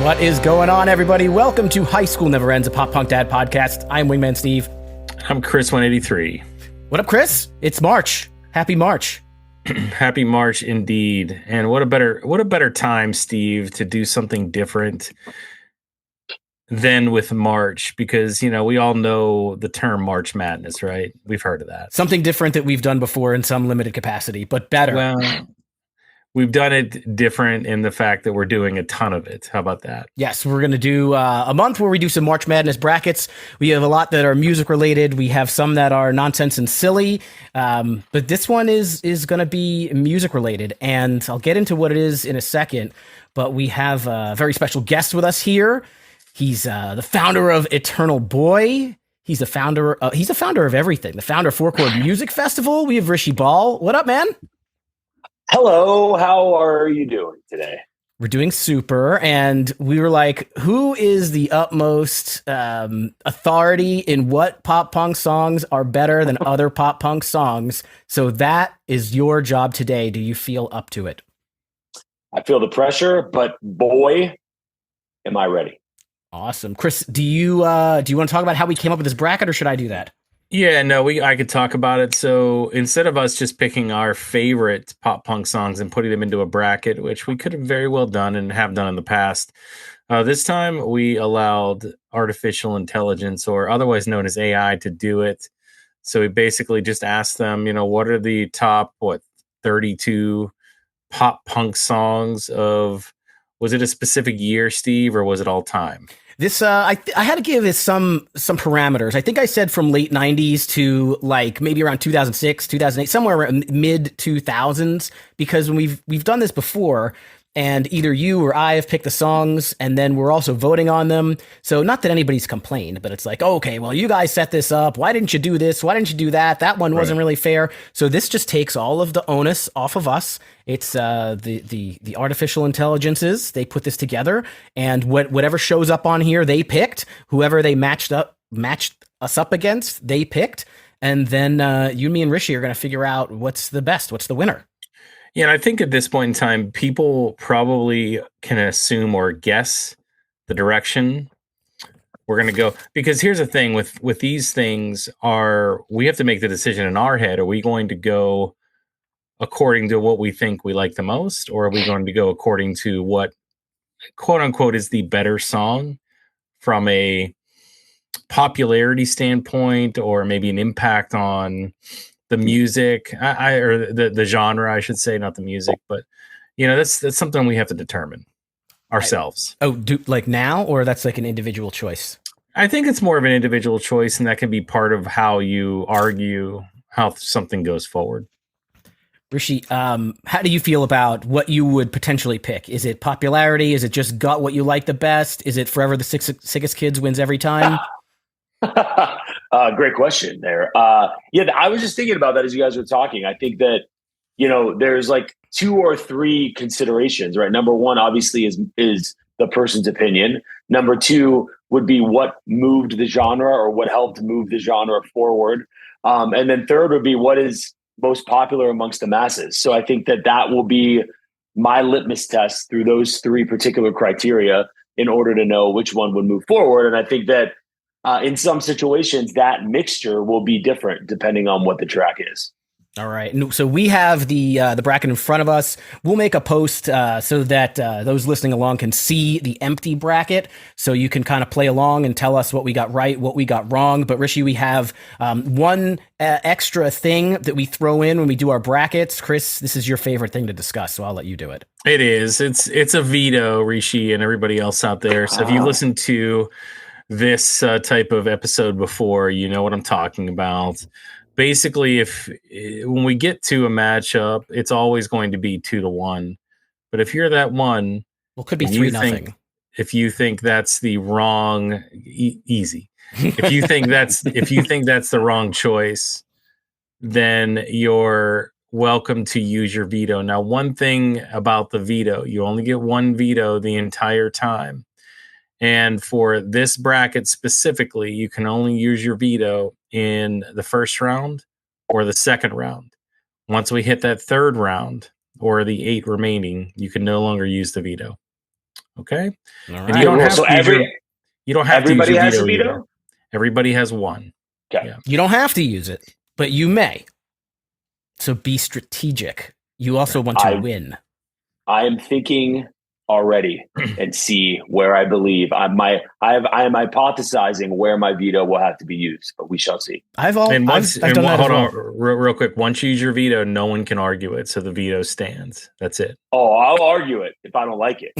What is going on, everybody? Welcome to High School Never Ends, a Pop Punk Dad podcast. I'm Wingman Steve. I'm Chris 183. What up, Chris? It's March. Happy March. Happy March indeed. And what a better time, Steve, to do something different than with March, because we all know the term March Madness, right? We've heard of that. Something different that we've done before in some limited capacity, but better. Well, we've done it different in the fact that we're doing a ton of it. How about that? Yes, we're going to do a month where we do some March Madness brackets. We have a lot that are music related. We have some that are nonsense and silly. But this one is going to be music related. And I'll get into what it is in a second. But we have a very special guest with us here. He's the founder of Eternal Boy. He's a founder of everything. The founder of Four Chord Music Festival. We have Rishi Bahl. What up, man? Hello, how are you doing today? We're doing super, and we were like, who is the utmost authority in what pop punk songs are better than other pop punk songs? So that is your job today. Do you feel up to it? I feel the pressure, but boy, am I ready. Awesome. Chris, do you want to talk about how we came up with this bracket, or should I do that? Yeah, no, I could talk about it. So instead of us just picking our favorite pop punk songs and putting them into a bracket, which we could have very well done and have done in the past, this time we allowed artificial intelligence, or otherwise known as AI, to do it. So we basically just asked them, what are the top 32 pop punk songs of? Was it a specific year, Steve, or was it all time? This I had to give this some parameters. I think I said from late 90s to like maybe around 2006, 2008, somewhere around mid 2000s, because when we've done this before, and either you or I have picked the songs, and then we're also voting on them. So not that anybody's complained, but it's like, okay, well, you guys set this up. Why didn't you do this? Why didn't you do that? That one wasn't really fair. So this just takes all of the onus off of us. It's the artificial intelligences. They put this together, and whatever shows up on here, they picked. Whoever they matched us up against, they picked. And then you, me, and Rishi are going to figure out what's the best, what's the winner. Yeah, and I think at this point in time, people probably can assume or guess the direction we're going to go. Because here's the thing with these things, we have to make the decision in our head. Are we going to go according to what we think we like the most, or are we going to go according to what, quote unquote, is the better song from a popularity standpoint, or maybe an impact on the music, or the genre, I should say, not the music, but that's something we have to determine ourselves. Like now, or that's like an individual choice? I think it's more of an individual choice, and that can be part of how you argue how something goes forward. Rishi, how do you feel about what you would potentially pick? Is it popularity? Is it just gut what you like the best? Is it forever the sickest kids wins every time? Great question there. Yeah, I was just thinking about that as you guys were talking. I think that, there's like 2 or 3 considerations, right? Number one, obviously, is the person's opinion. Number 2 would be what moved the genre, or what helped move the genre forward. And then third would be what is most popular amongst the masses. So I think that will be my litmus test through those 3 particular criteria in order to know which one would move forward. And I think that in some situations, that mixture will be different depending on what the track is. All right. So we have the bracket in front of us. We'll make a post so that those listening along can see the empty bracket, so you can kind of play along and tell us what we got right, what we got wrong. But Rishi, we have one extra thing that we throw in when we do our brackets. Chris, this is your favorite thing to discuss, so I'll let you do it. It is. It's a veto, Rishi, and everybody else out there. So if you listen to this type of episode before, you know what I'm talking about. Basically, when we get to a matchup, it's always going to be 2-1. But if you're that one, well, could be 3-0. If you think that's the wrong, easy. If you think that's the wrong choice, then you're welcome to use your veto. Now, one thing about the veto, you only get one veto the entire time. And for this bracket specifically, you can only use your veto in the first round or the second round. Once we hit that third round, or the 8 remaining, you can no longer use the veto. Okay. All And right. you don't have So to use you don't have to use everybody your has a veto veto? either. Everybody has one. Okay. Yeah. You don't have to use it, but you may. So be strategic. You also want to win. I am thinking already and see where I believe I am hypothesizing where my veto will have to be used, but we shall see. I've done that as hold well. on real quick. Once you use your veto, no one can argue it. So the veto stands. That's it. Oh, I'll argue it if I don't like it.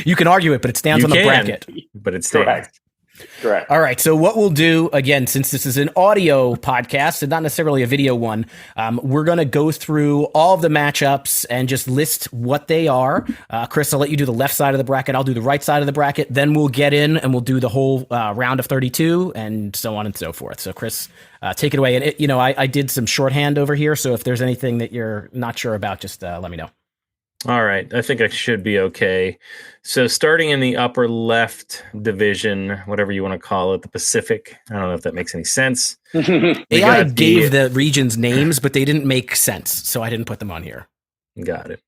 You can argue it, but it stands on the bracket. But it stands. Correct. All right. So what we'll do, again, since this is an audio podcast and not necessarily a video one, we're going to go through all of the matchups and just list what they are. Chris, I'll let you do the left side of the bracket. I'll do the right side of the bracket. Then we'll get in and we'll do the whole round of 32 and so on and so forth. So Chris, take it away. And, I did some shorthand over here. So if there's anything that you're not sure about, just let me know. All right. I think I should be okay. So starting in the upper left division, whatever you want to call it, the Pacific. I don't know if that makes any sense. AI gave the regions names, but they didn't make sense. So I didn't put them on here. Got it.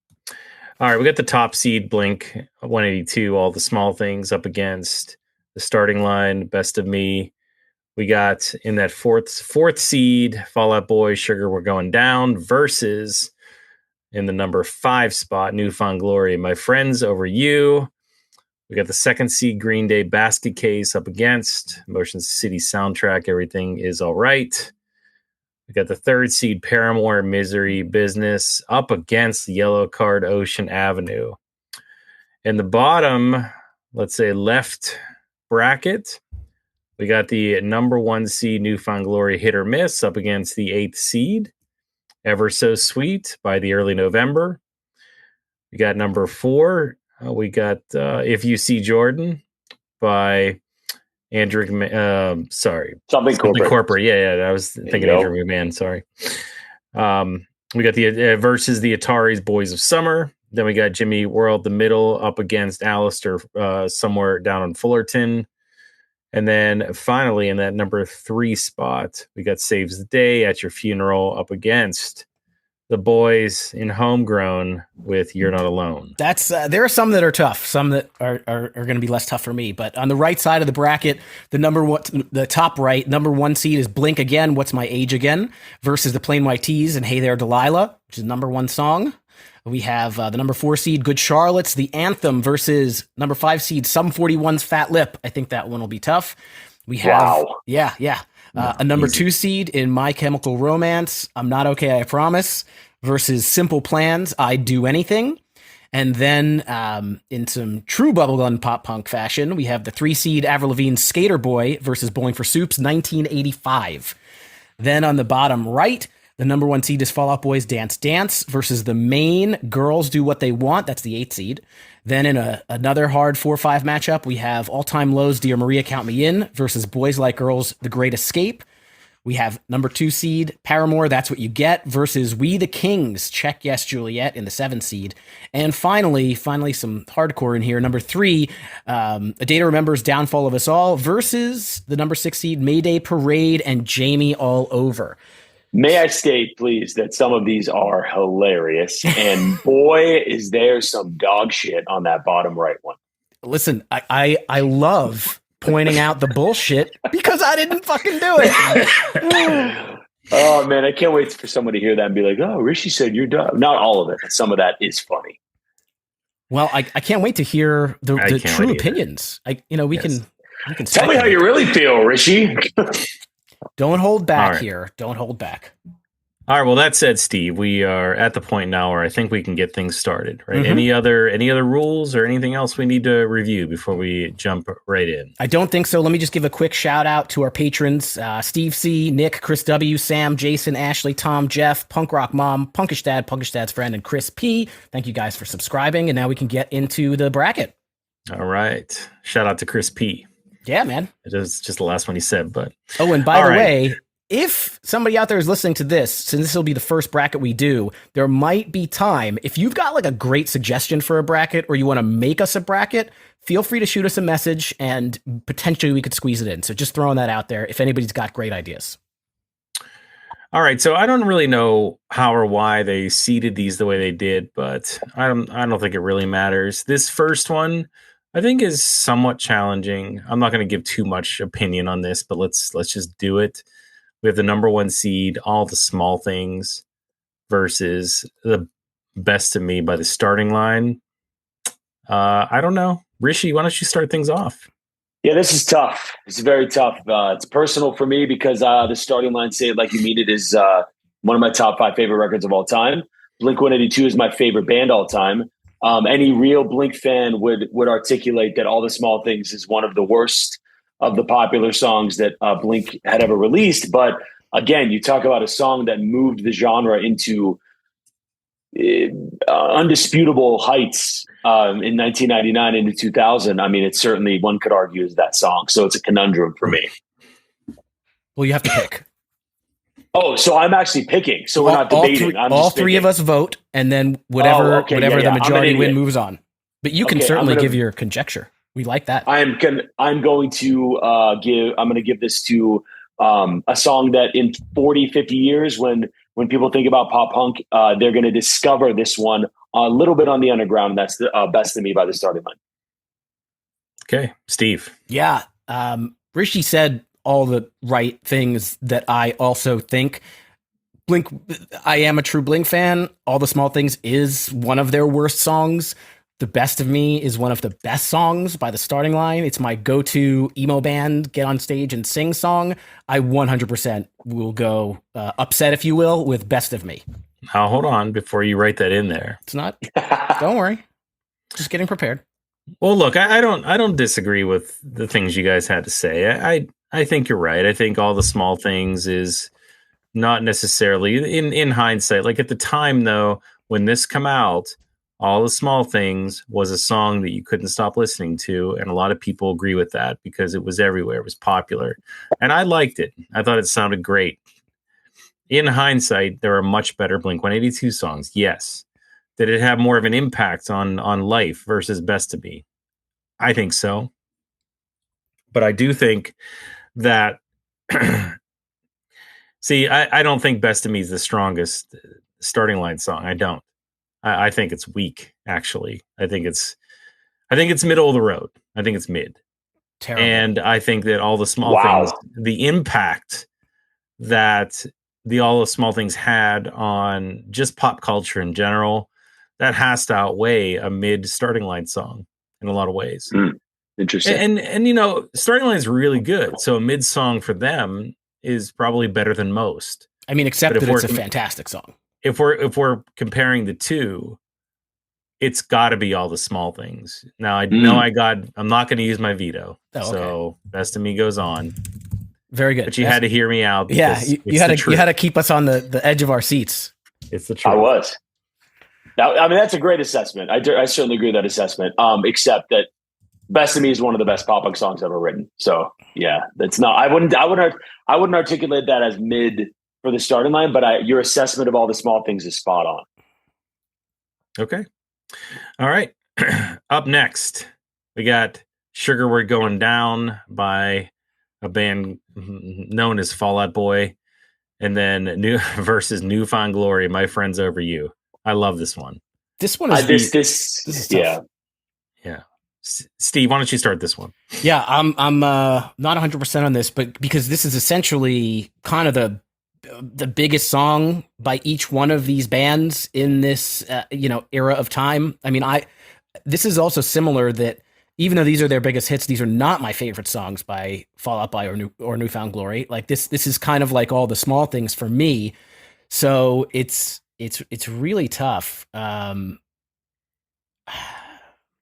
All right. We got the top seed, Blink 182, all the small things up against the starting line, Best of Me. We got in that fourth seed, Fall Out Boy, Sugar We're Going Down versus in the number 5 spot, Newfound Glory, My Friends Over You. We got the second seed, Green Day, Basket Case up against Motion City Soundtrack, Everything Is All Right. We got the third seed, Paramore, Misery Business up against the Yellow Card, Ocean Avenue. In the bottom, let's say left bracket, we got the number 1 seed, Newfound Glory, Hit or Miss up against the 8th seed, Ever So Sweet by the Early November. We got number 4. We got If You See Jordan by Andrew. Something Corporate. Yeah. I was thinking Andrew McMahon. Sorry. We got the versus the Ataris, Boys of Summer. Then we got Jimmy World, The Middle, up against Alistair, Somewhere Down on Fullerton. And then finally, in that number 3 spot, we got Saves the Day, At Your Funeral up against the Boys in Homegrown with You're Not Alone. That's there are some that are tough, some that are going to be less tough for me. But on the right side of the bracket, the top right, number 1 seed is Blink Again, What's My Age Again, versus the Plain White Tees and Hey There Delilah, which is number 1 song. We have the number 4 seed, Good Charlotte's The Anthem versus number 5 seed, Sum 41's Fat Lip. I think that one will be tough. We have, a number 2 seed in My Chemical Romance, I'm Not Okay, I Promise, versus Simple Plans, I'd Do Anything. And then in some true bubblegum pop punk fashion, we have the 3 seed, Avril Lavigne's Skater Boy versus Bowling for Soup's 1985. Then on the bottom right, the number 1 seed is Fall Out Boy's Dance Dance versus the main Girls Do What They Want. That's the 8th seed. Then in another hard 4-5 matchup, we have All Time Low's Dear Maria Count Me In versus Boys Like Girls, The Great Escape. We have number 2 seed, Paramore, That's What You Get versus We the Kings, Check Yes Juliet in the 7th seed. And finally some hardcore in here. Number 3, A Day to Remember's Downfall of Us All versus the number 6 seed, Mayday Parade and Jamie All Over. May I state, please, that some of these are hilarious, and boy, is there some dog shit on that bottom right one. Listen, I love pointing out the bullshit because I didn't fucking do it. Oh man, I can't wait for someone to hear that and be like, "Oh, Rishi said you're dumb." Not all of it, but some of that is funny. Well, I can't wait to hear the true opinions. We can tell me how you really feel, Rishi. Don't hold back here. Don't hold back. All right. Well, that said, Steve, we are at the point now where I think we can get things started, right? Mm-hmm. Any other rules or anything else we need to review before we jump right in? I don't think so. Let me just give a quick shout out to our patrons, Steve C, Nick, Chris W, Sam, Jason, Ashley, Tom, Jeff, Punk Rock Mom, Punkish Dad, Punkish Dad's friend, and Chris P. Thank you guys for subscribing. And now we can get into the bracket. All right. Shout out to Chris P. Yeah, man. It is just the last one he said, but... Oh, and by the way, if somebody out there is listening to this, since this will be the first bracket we do, there might be time. If you've got like a great suggestion for a bracket or you want to make us a bracket, feel free to shoot us a message and potentially we could squeeze it in. So just throwing that out there if anybody's got great ideas. All right, so I don't really know how or why they seeded these the way they did, but I don't think it really matters. This first one, I think, is somewhat challenging. I'm not going to give too much opinion on this, but let's just do it. We have the number one seed, All the Small Things, versus the Best of Me by the Starting Line. I don't know, Rishi. Why don't you start things off? Yeah, this is tough. It's very tough. It's personal for me because the Starting Line, Say It Like You Mean It, is one of my top 5 favorite records of all time. Blink-182 is my favorite band all time. Any real Blink fan would articulate that All the Small Things is one of the worst of the popular songs that Blink had ever released. But again, you talk about a song that moved the genre into undisputable heights in 1999 into 2000. I mean, it's certainly, one could argue, is that song. So it's a conundrum for me. Well, you have to pick. Oh, so I'm actually picking. So we're not debating. All three of us vote, and then whatever the majority win moves on. But you can certainly give your conjecture. We like that. I'm going to give this to a song that in 40, 50 years, when people think about pop punk, they're going to discover this one a little bit on the underground. That's the Best of Me by the Starting Line. Okay, Steve. Yeah. Rishi said all the right things that I also think. Blink, I am a true Blink fan. All the Small Things is one of their worst songs. The Best of Me is one of the best songs by the Starting Line. It's my go-to emo band, get on stage and sing song. I 100% will go upset, if you will, with Best of Me. Now, hold on before you write that in there. It's not. Don't worry. Just getting prepared. Well, look, I don't disagree with the things you guys had to say. I think you're right. I think All the Small Things is not necessarily in hindsight. Like at the time, though, when this come out, All the Small Things was a song that you couldn't stop listening to, and a lot of people agree with that because it was everywhere. It was popular, and I liked it. I thought it sounded great. In hindsight, there are much better Blink-182 songs. Yes. Did it have more of an impact on life versus Best of Me? I think so. But I do think that see, I don't think Best of Me is the strongest Starting Line song. I don't. I think it's weak, actually. I think it's middle of the road. I think it's mid. Terrible. And I think that All the Small Things, the impact that All the Small Things had on just pop culture in general, that has to outweigh a mid Starting Line song in a lot of ways. Interesting. And you know, Starting Line is really good. So a mid song for them is probably better than most. I mean, except that it's a fantastic song. If we're comparing the two, it's got to be All the Small Things. Now I know I'm not going to use my veto. Oh, okay. So Best of Me goes on. Very good. But you had to hear me out. Yeah, you had to keep us on the edge of our seats. It's the truth. I was. Now, I mean, that's a great assessment. I certainly agree with that assessment. Except that Best of Me is one of the best pop punk songs ever written. So yeah, that's not. I wouldn't articulate that as mid for the Starting Line. But your assessment of All the Small Things is spot on. Okay. All right. Up next, we got Sugar We're Going Down by a band known as Fall Out Boy, and then versus Newfound Glory, My Friends Over You. I love this one. This one is this is tough. Yeah. Steve, why don't you start this one? Yeah, I'm not 100% on this, but because this is essentially kind of the biggest song by each one of these bands in this era of time. I mean, this is also similar that even though these are their biggest hits, these are not my favorite songs by Fall Out Boy or Newfound Glory. Like this is kind of like All the Small Things for me. So it's really tough.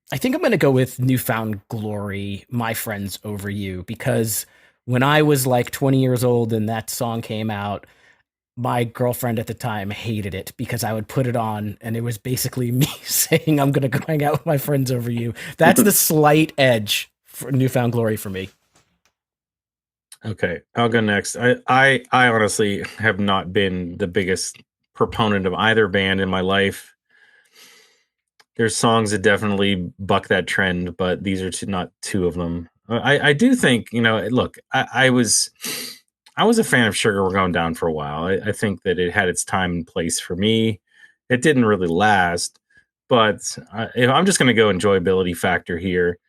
I think I'm going to go with Newfound Glory, My Friends Over You, because when I was like 20 years old and that song came out, my girlfriend at the time hated it because I would put it on and it was basically me saying, I'm going to go hang out with my friends over you. That's the slight edge for Newfound Glory for me. Okay, I'll go next. I honestly have not been the biggest proponent of either band in my life. There's songs that definitely buck that trend, but these are not two of them. I do think, look, I was I was a fan of Sugar We're Going Down for a while. I think that it had its time and place for me. It didn't really last, but if I'm just going to go enjoyability factor here,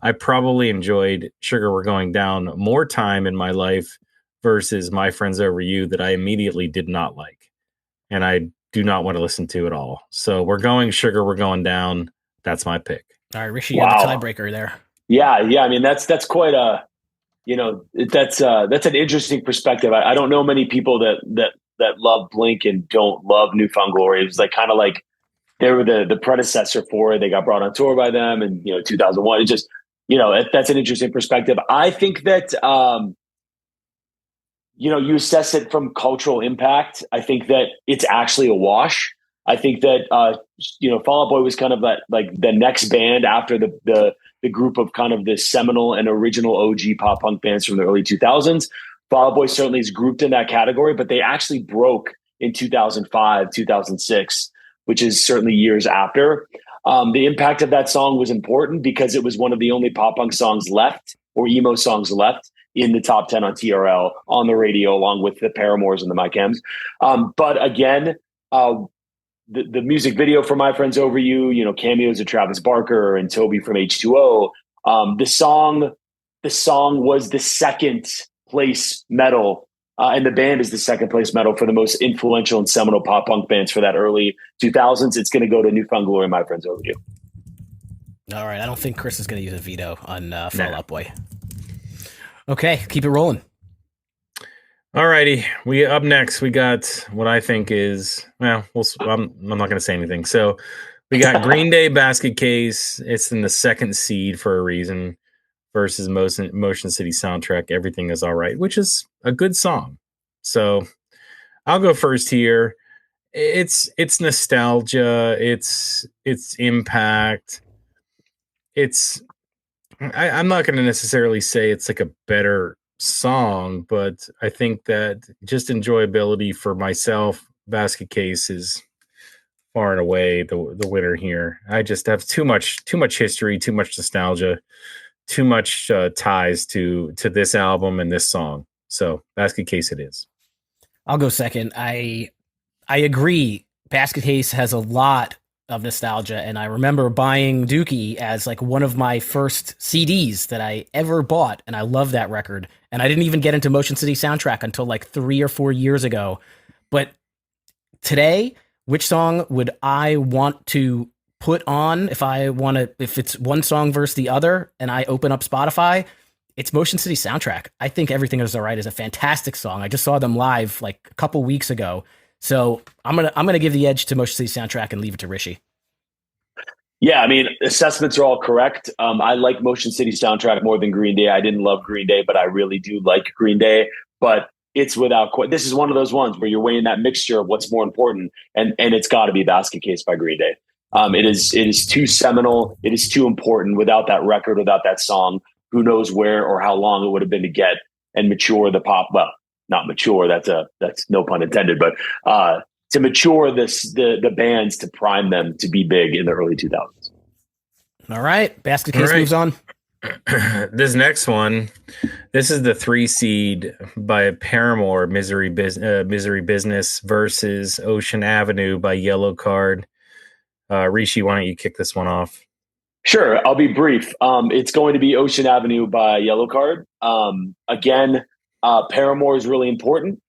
I probably enjoyed Sugar We're Going Down more time in my life versus My Friends Over You that I immediately did not like. And I do not want to listen to at all. So we're going Sugar We're Going Down. That's my pick. All right, Rishi, you're the tiebreaker there. Yeah. I mean, that's quite a, that's an interesting perspective. I don't know many people that love Blink and don't love Newfound Glory. It was like kind of like they were the predecessor for it. They got brought on tour by them, and 2001. It just that's an interesting perspective. I think that you assess it from cultural impact. I think that it's actually a wash. I think that Fall Out Boy was kind of like the next band after the group of kind of the seminal and original OG pop punk bands from the early 2000s. Fall Out Boy certainly is grouped in that category, but they actually broke in 2005, 2006, which is certainly years after. The impact of that song was important because it was one of the only pop punk songs left, or emo songs left, in the top 10 on TRL on the radio, along with the Paramores and the My Chems. But again, the music video for My Friends Over You, cameos of Travis Barker and Toby from H2O. The song was the second place medal, and the band is the second place medal for the most influential and seminal pop punk bands for that early 2000s. It's going to go to Newfound Glory, My Friends Over You. All right, I don't think Chris is going to use a veto on Fall Out Boy. Okay, keep it rolling. All righty. Up next, we got what I think is, I'm not going to say anything. So we got Green Day Basket Case. It's in the second seed for a reason versus Motion City Soundtrack. Everything Is All Right, which is a good song. So I'll go first here. It's nostalgia. It's impact. I'm not going to necessarily say it's like a better song, but I think that just enjoyability for myself, Basket Case is far and away the winner here. I just have too much history, too much nostalgia, too much ties to this album and this song. So Basket Case it is. I'll go second. I agree. Basket Case has a lot of nostalgia, and I remember buying Dookie as like one of my first CDs that I ever bought, and I love that record. And I didn't even get into Motion City Soundtrack until like 3 or 4 years ago. But today, which song would I want to put on if it's one song versus the other and I open up Spotify? It's Motion City Soundtrack. I think Everything Is All Right is a fantastic song. I just saw them live like a couple weeks ago. So I'm gonna give the edge to Motion City Soundtrack and leave it to Rishi. Yeah, I mean, assessments are all correct. I like Motion City Soundtrack more than Green Day. I didn't love Green Day, but I really do like Green Day. But it's this is one of those ones where you're weighing that mixture of what's more important, and it's got to be Basket Case by Green Day. It is too seminal. It is too important. Without that record, without that song, who knows where or how long it would have been to get and mature the pop. Well, not mature. That's no pun intended, but to mature the bands, to prime them to be big in the early 2000s. All right, Basket Case moves on. This next one, this is the 3 seed by Paramore, Misery Business versus Ocean Avenue by Yellow Card. Rishi, why don't you kick this one off? Sure, I'll be brief. It's going to be Ocean Avenue by Yellow Card. Again, Paramore is really important.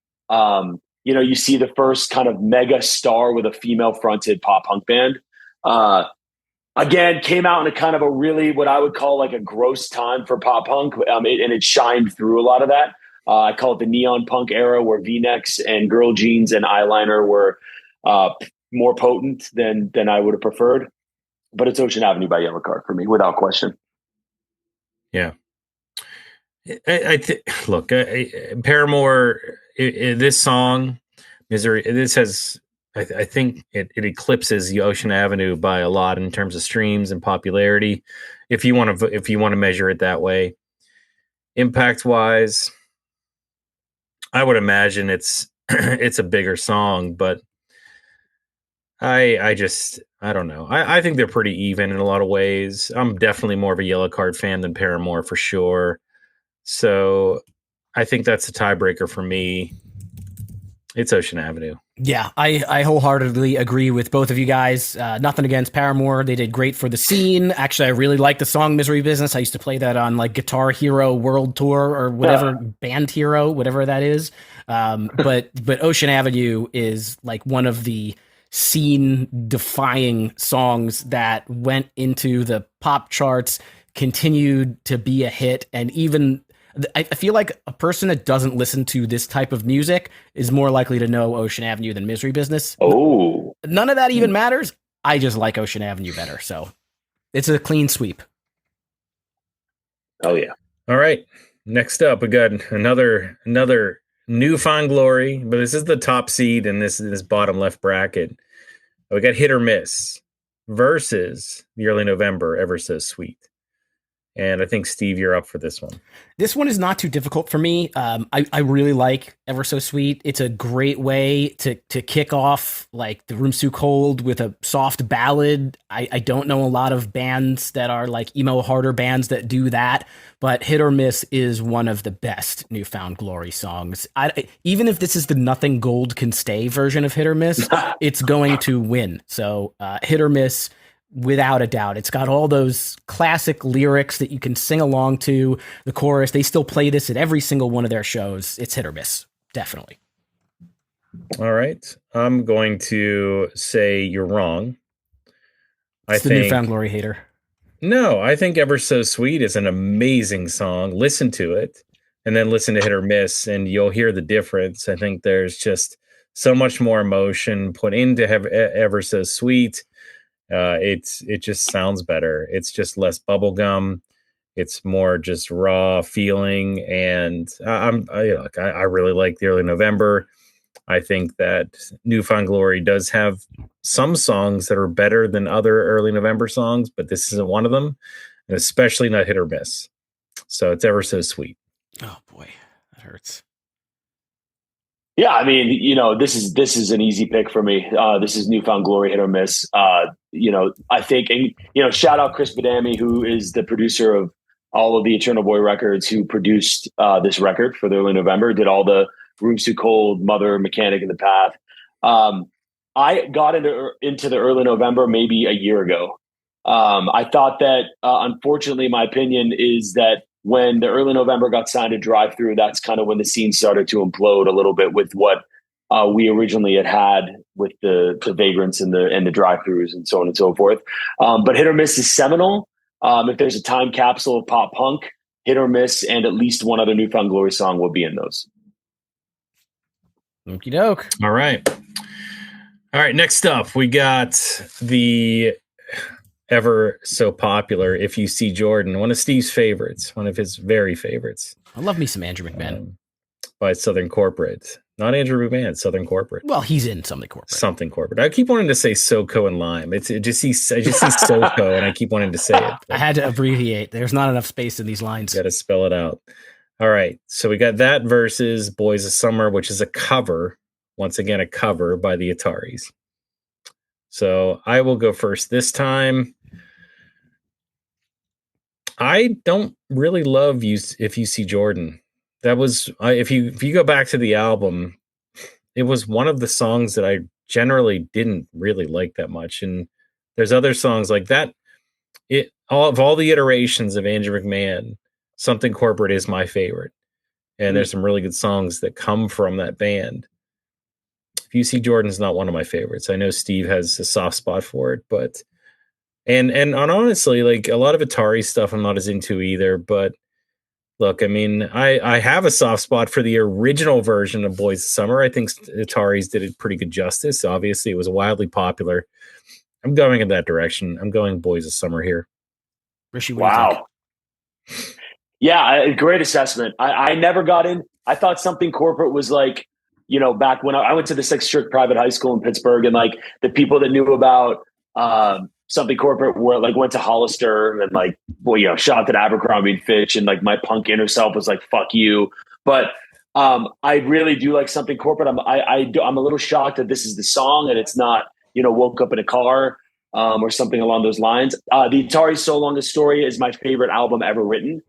You see the first kind of mega star with a female fronted pop punk band. Again, came out in a kind of a really, what I would call like a gross time for pop punk. And it shined through a lot of that. I call it the neon punk era, where V-necks and girl jeans and eyeliner were more potent than I would have preferred. But it's Ocean Avenue by Yellow Card for me, without question. Yeah. Look, Paramore, this song, Misery, this has, I think it eclipses the Ocean Avenue by a lot in terms of streams and popularity. If you want to measure it that way, impact wise, I would imagine it's a bigger song, but I don't know. I think they're pretty even in a lot of ways. I'm definitely more of a Yellow Card fan than Paramore for sure. So I think that's a tiebreaker for me. It's Ocean Avenue. Yeah, I wholeheartedly agree with both of you guys. Nothing against Paramore. They did great for the scene. Actually, I really like the song Misery Business. I used to play that on like Guitar Hero World Tour or whatever, Band Hero, whatever that is. But Ocean Avenue is like one of the scene defying songs that went into the pop charts, continued to be a hit, and even I feel like a person that doesn't listen to this type of music is more likely to know Ocean Avenue than Misery Business. Oh, None of that even matters. I just like Ocean Avenue better. So it's a clean sweep. oh yeah. All right. Next up, we got another newfound glory, but this is the top seed in this bottom left bracket. We got Hit or Miss versus the early November Ever So Sweet. And I think, Steve, you're up for this one. This one is not too difficult for me. I really like Ever So Sweet. It's a great way to kick off like The Room's Too Cold with a soft ballad. I don't know a lot of bands that are like emo harder bands that do that, but Hit or Miss is one of the best Newfound Glory songs. Even if this is the Nothing Gold Can Stay version of Hit or Miss, it's going to win. So Hit or Miss, without a doubt. It's got all those classic lyrics that you can sing along to. The chorus, they still play this at every single one of their shows. It's Hit or Miss, definitely. All right. I'm going to say you're wrong. It's the Newfound Glory hater. No, I think Ever So Sweet is an amazing song. Listen to it and then listen to Hit or Miss and you'll hear the difference. I think there's just so much more emotion put into Ever So Sweet. It just sounds better. It's just less bubblegum. It's more just raw feeling. And I really like the early November. I think that Newfound Glory does have some songs that are better than other early November songs, but this isn't one of them, and especially not Hit or Miss. So it's Ever So Sweet. Oh boy, that hurts. Yeah, I mean, this is an easy pick for me. This is Newfound Glory, Hit or Miss. I think, and shout out Chris Badami, who is the producer of all of the Eternal Boy records, who produced this record for the early November, did all the Room's Too Cold, Mother, Mechanic, and The Path. I got into the early November maybe a year ago. I thought that, unfortunately, my opinion is that when the early November got signed to Drive Through, that's kind of when the scene started to implode a little bit with what we originally had with the Vagrants and the Drive Throughs and so on and so forth. But Hit or Miss is seminal. If there's a time capsule of pop punk, Hit or Miss and at least one other Newfound Glory song will be in those. Okie doke. All right. Next up, we got the ever so popular If You See Jordan, one of Steve's favorites, one of his very favorites. I love me some Andrew McMahon. By Southern Corporate. Not Andrew McMahon, Southern Corporate. Well, he's in Something Corporate. Something Corporate. I keep wanting to say SoCo and Lime. I just see SoCo and I keep wanting to say it. I had to abbreviate. There's not enough space in these lines. Got to spell it out. All right. So we got that versus Boys of Summer, which is a cover. Once again, a cover by the Ataris. So I will go first this time. I don't really love If You See Jordan. That was if you go back to the album, it was one of the songs that I generally didn't really like that much. And there's other songs like that. All the iterations of Andrew McMahon, Something Corporate is my favorite. And there's some really good songs that come from that band. If You See Jordan's not one of my favorites. I know Steve has a soft spot for it, but and honestly, like a lot of Atari stuff I'm not as into either, but look, I mean, I have a soft spot for the original version of Boys of Summer. I think Ataris did it pretty good justice. Obviously, it was wildly popular. I'm going in that direction. I'm going Boys of Summer here. Rishi, wow. Yeah, great assessment. I never got in. I thought Something Corporate was like, back when I went to the Sixth Strict private high school in Pittsburgh, and like the people that knew about Something Corporate were like went to Hollister and like, shot at Abercrombie and Fitch, and like my punk inner self was like, fuck you. But I really do like Something Corporate. I'm a little shocked that this is the song and it's not, Woke Up in a Car or something along those lines. The Atari So Long a Story is my favorite album ever written.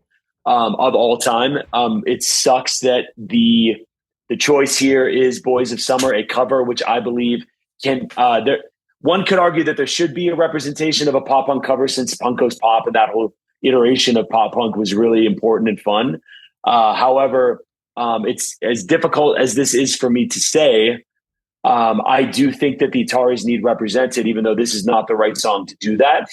of all time. It sucks that the choice here is Boys of Summer, a cover, which I believe can there. One could argue that there should be a representation of a pop punk cover since Punk Goes Pop and that whole iteration of pop punk was really important and fun. However, it's as difficult as this is for me to say. I do think that the Ataris need represented, even though this is not the right song to do that.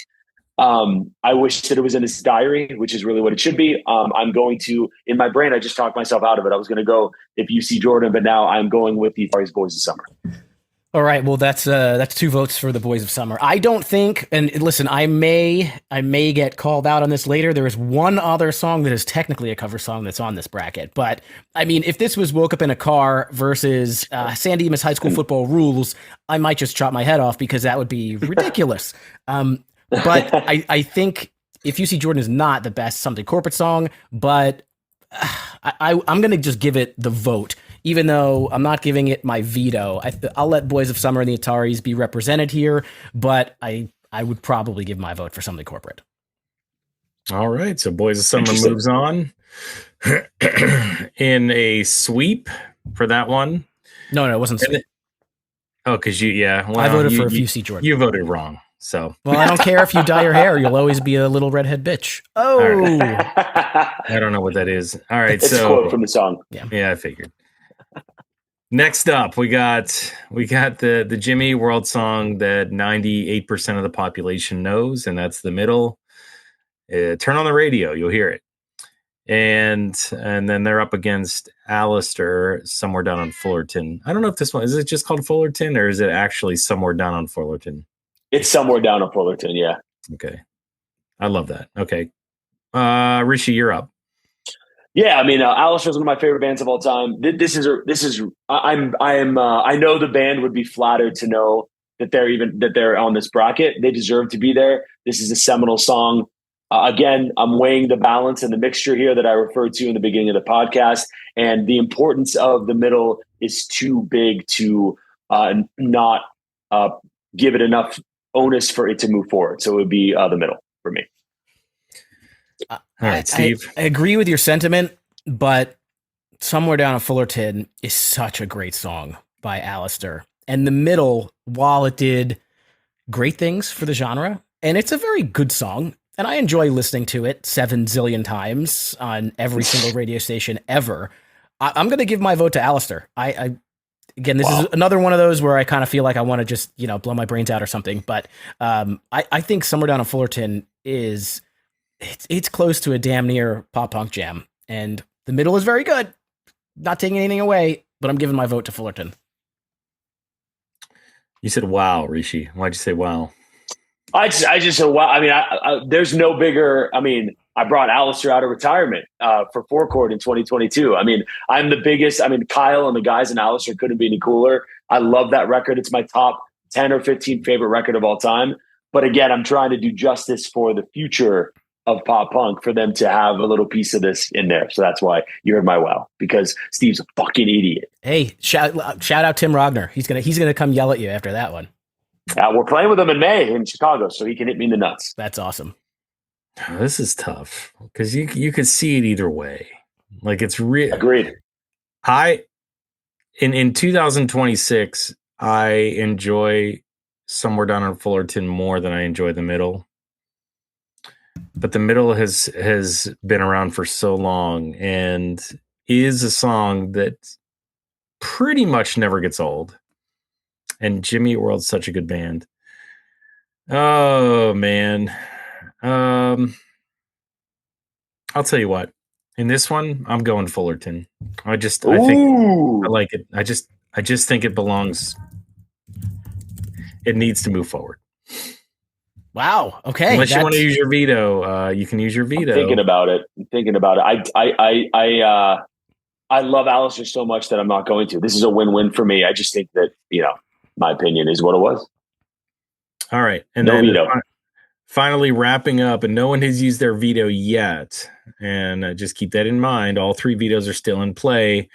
I wish that it was in his diary, which is really what it should be. I'm going to, in my brain, I just talked myself out of it. I was going to go if you see Jordan, but now I'm going with the Ataris Boys of Summer. All right, well that's 2 votes for the Boys of Summer. I don't think, and listen, I may get called out on this later. There is one other song that is technically a cover song that's on this bracket, but I mean, if this was Woke Up in a Car versus San Dimas High School Football Rules, I might just chop my head off because that would be ridiculous. But I think If You See Jordan is not the best Something Corporate song, but I'm going to just give it the vote. Even though I'm not giving it my veto, I'll let Boys of Summer and the Ataris be represented here, but I would probably give my vote for Something Corporate. All right, so Boys of Summer moves on in a sweep for that one. No, it wasn't sweep. Because I voted for If You See Jordan. You voted wrong. So I don't care if you dye your hair; you'll always be a little redhead bitch. Oh, right. I don't know what that is. All right, it's a quote from the song. Yeah, I figured. Next up, we got the Jimmy World song that 98% of the population knows, and that's The Middle. Turn on the radio, you'll hear it. And then they're up against Alistair, Somewhere Down on Fullerton. I don't know if this one is it just called Fullerton or is it actually Somewhere Down on Fullerton? It's Somewhere Down on Fullerton, yeah. Okay, I love that. Okay, Rishi, you're up. Yeah, I mean, Alistair is one of my favorite bands of all time. I know the band would be flattered to know that they're on this bracket. They deserve to be there. This is a seminal song. Again, I'm weighing the balance and the mixture here that I referred to in the beginning of the podcast, and the importance of The Middle is too big to not give it enough onus for it to move forward. So it would be The Middle for me. All right, Steve. I agree with your sentiment, but Somewhere Down on Fullerton is such a great song by Alistair. And The Middle, while it did great things for the genre, and it's a very good song, and I enjoy listening to it 7 zillion times on every single radio station ever, I'm going to give my vote to Alistair. Again, this is another one of those where I kind of feel like I want to just, blow my brains out or something. But I think Somewhere Down on Fullerton is... It's close to a damn near pop punk jam, and The Middle is very good. Not taking anything away, but I'm giving my vote to Fullerton. You said wow, Rishi. Why'd you say wow? I just said wow. I mean, there's no bigger. I mean, I brought Alistair out of retirement for Four Chord in 2022. I mean, I'm the biggest. I mean, Kyle and the guys in Alistair couldn't be any cooler. I love that record. It's my top 10 or 15 favorite record of all time. But again, I'm trying to do justice for the future of pop punk for them to have a little piece of this in there. So that's why you heard my wow, because Steve's a fucking idiot. Hey, shout out Tim Rogner. He's gonna come yell at you after that one. We're playing with him in May in Chicago, so he can hit me in the nuts. That's awesome. This is tough because you could see it either way. Like it's real. Agreed. In 2026, I enjoy Somewhere Down on Fullerton more than I enjoy The Middle. But The Middle has been around for so long and is a song that pretty much never gets old. And Jimmy Eat World's such a good band. Oh man. I'll tell you what. In this one, I'm going Fullerton. I think I like it. I just think it belongs. It needs to move forward. Wow. Okay. Unless you want to use your veto, you can use your veto. I'm thinking about it. I love Alistair so much that I'm not going to. This is a win-win for me. I just think that, my opinion is what it was. All right. And no then veto. Finally wrapping up, and no one has used their veto yet. And just keep that in mind. All 3 vetoes are still in play.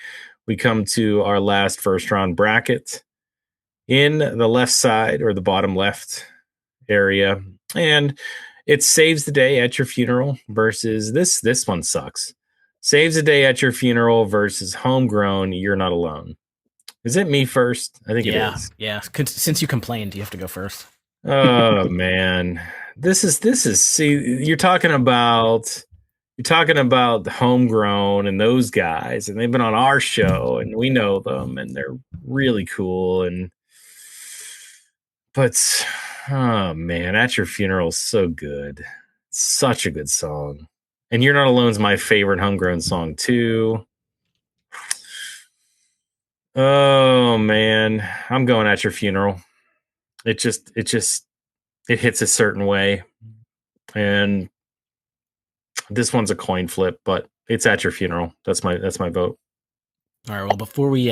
We come to our last first round bracket in the left side or the bottom left area. And It Saves the Day at Your Funeral versus this one sucks. Saves the Day at Your Funeral versus Homegrown, You're Not Alone. Is it me first? I think it is. Yeah. Since you complained, you have to go first. Oh man. This is see, you're talking about Homegrown and those guys, and they've been on our show and we know them and they're really cool, but oh man, At Your Funeral is so good. Such a good song. And You're Not Alone's my favorite Homegrown song too. Oh man, I'm going At Your Funeral. It hits a certain way. And this one's a coin flip, but it's At Your Funeral. That's my vote. All right. Well, before we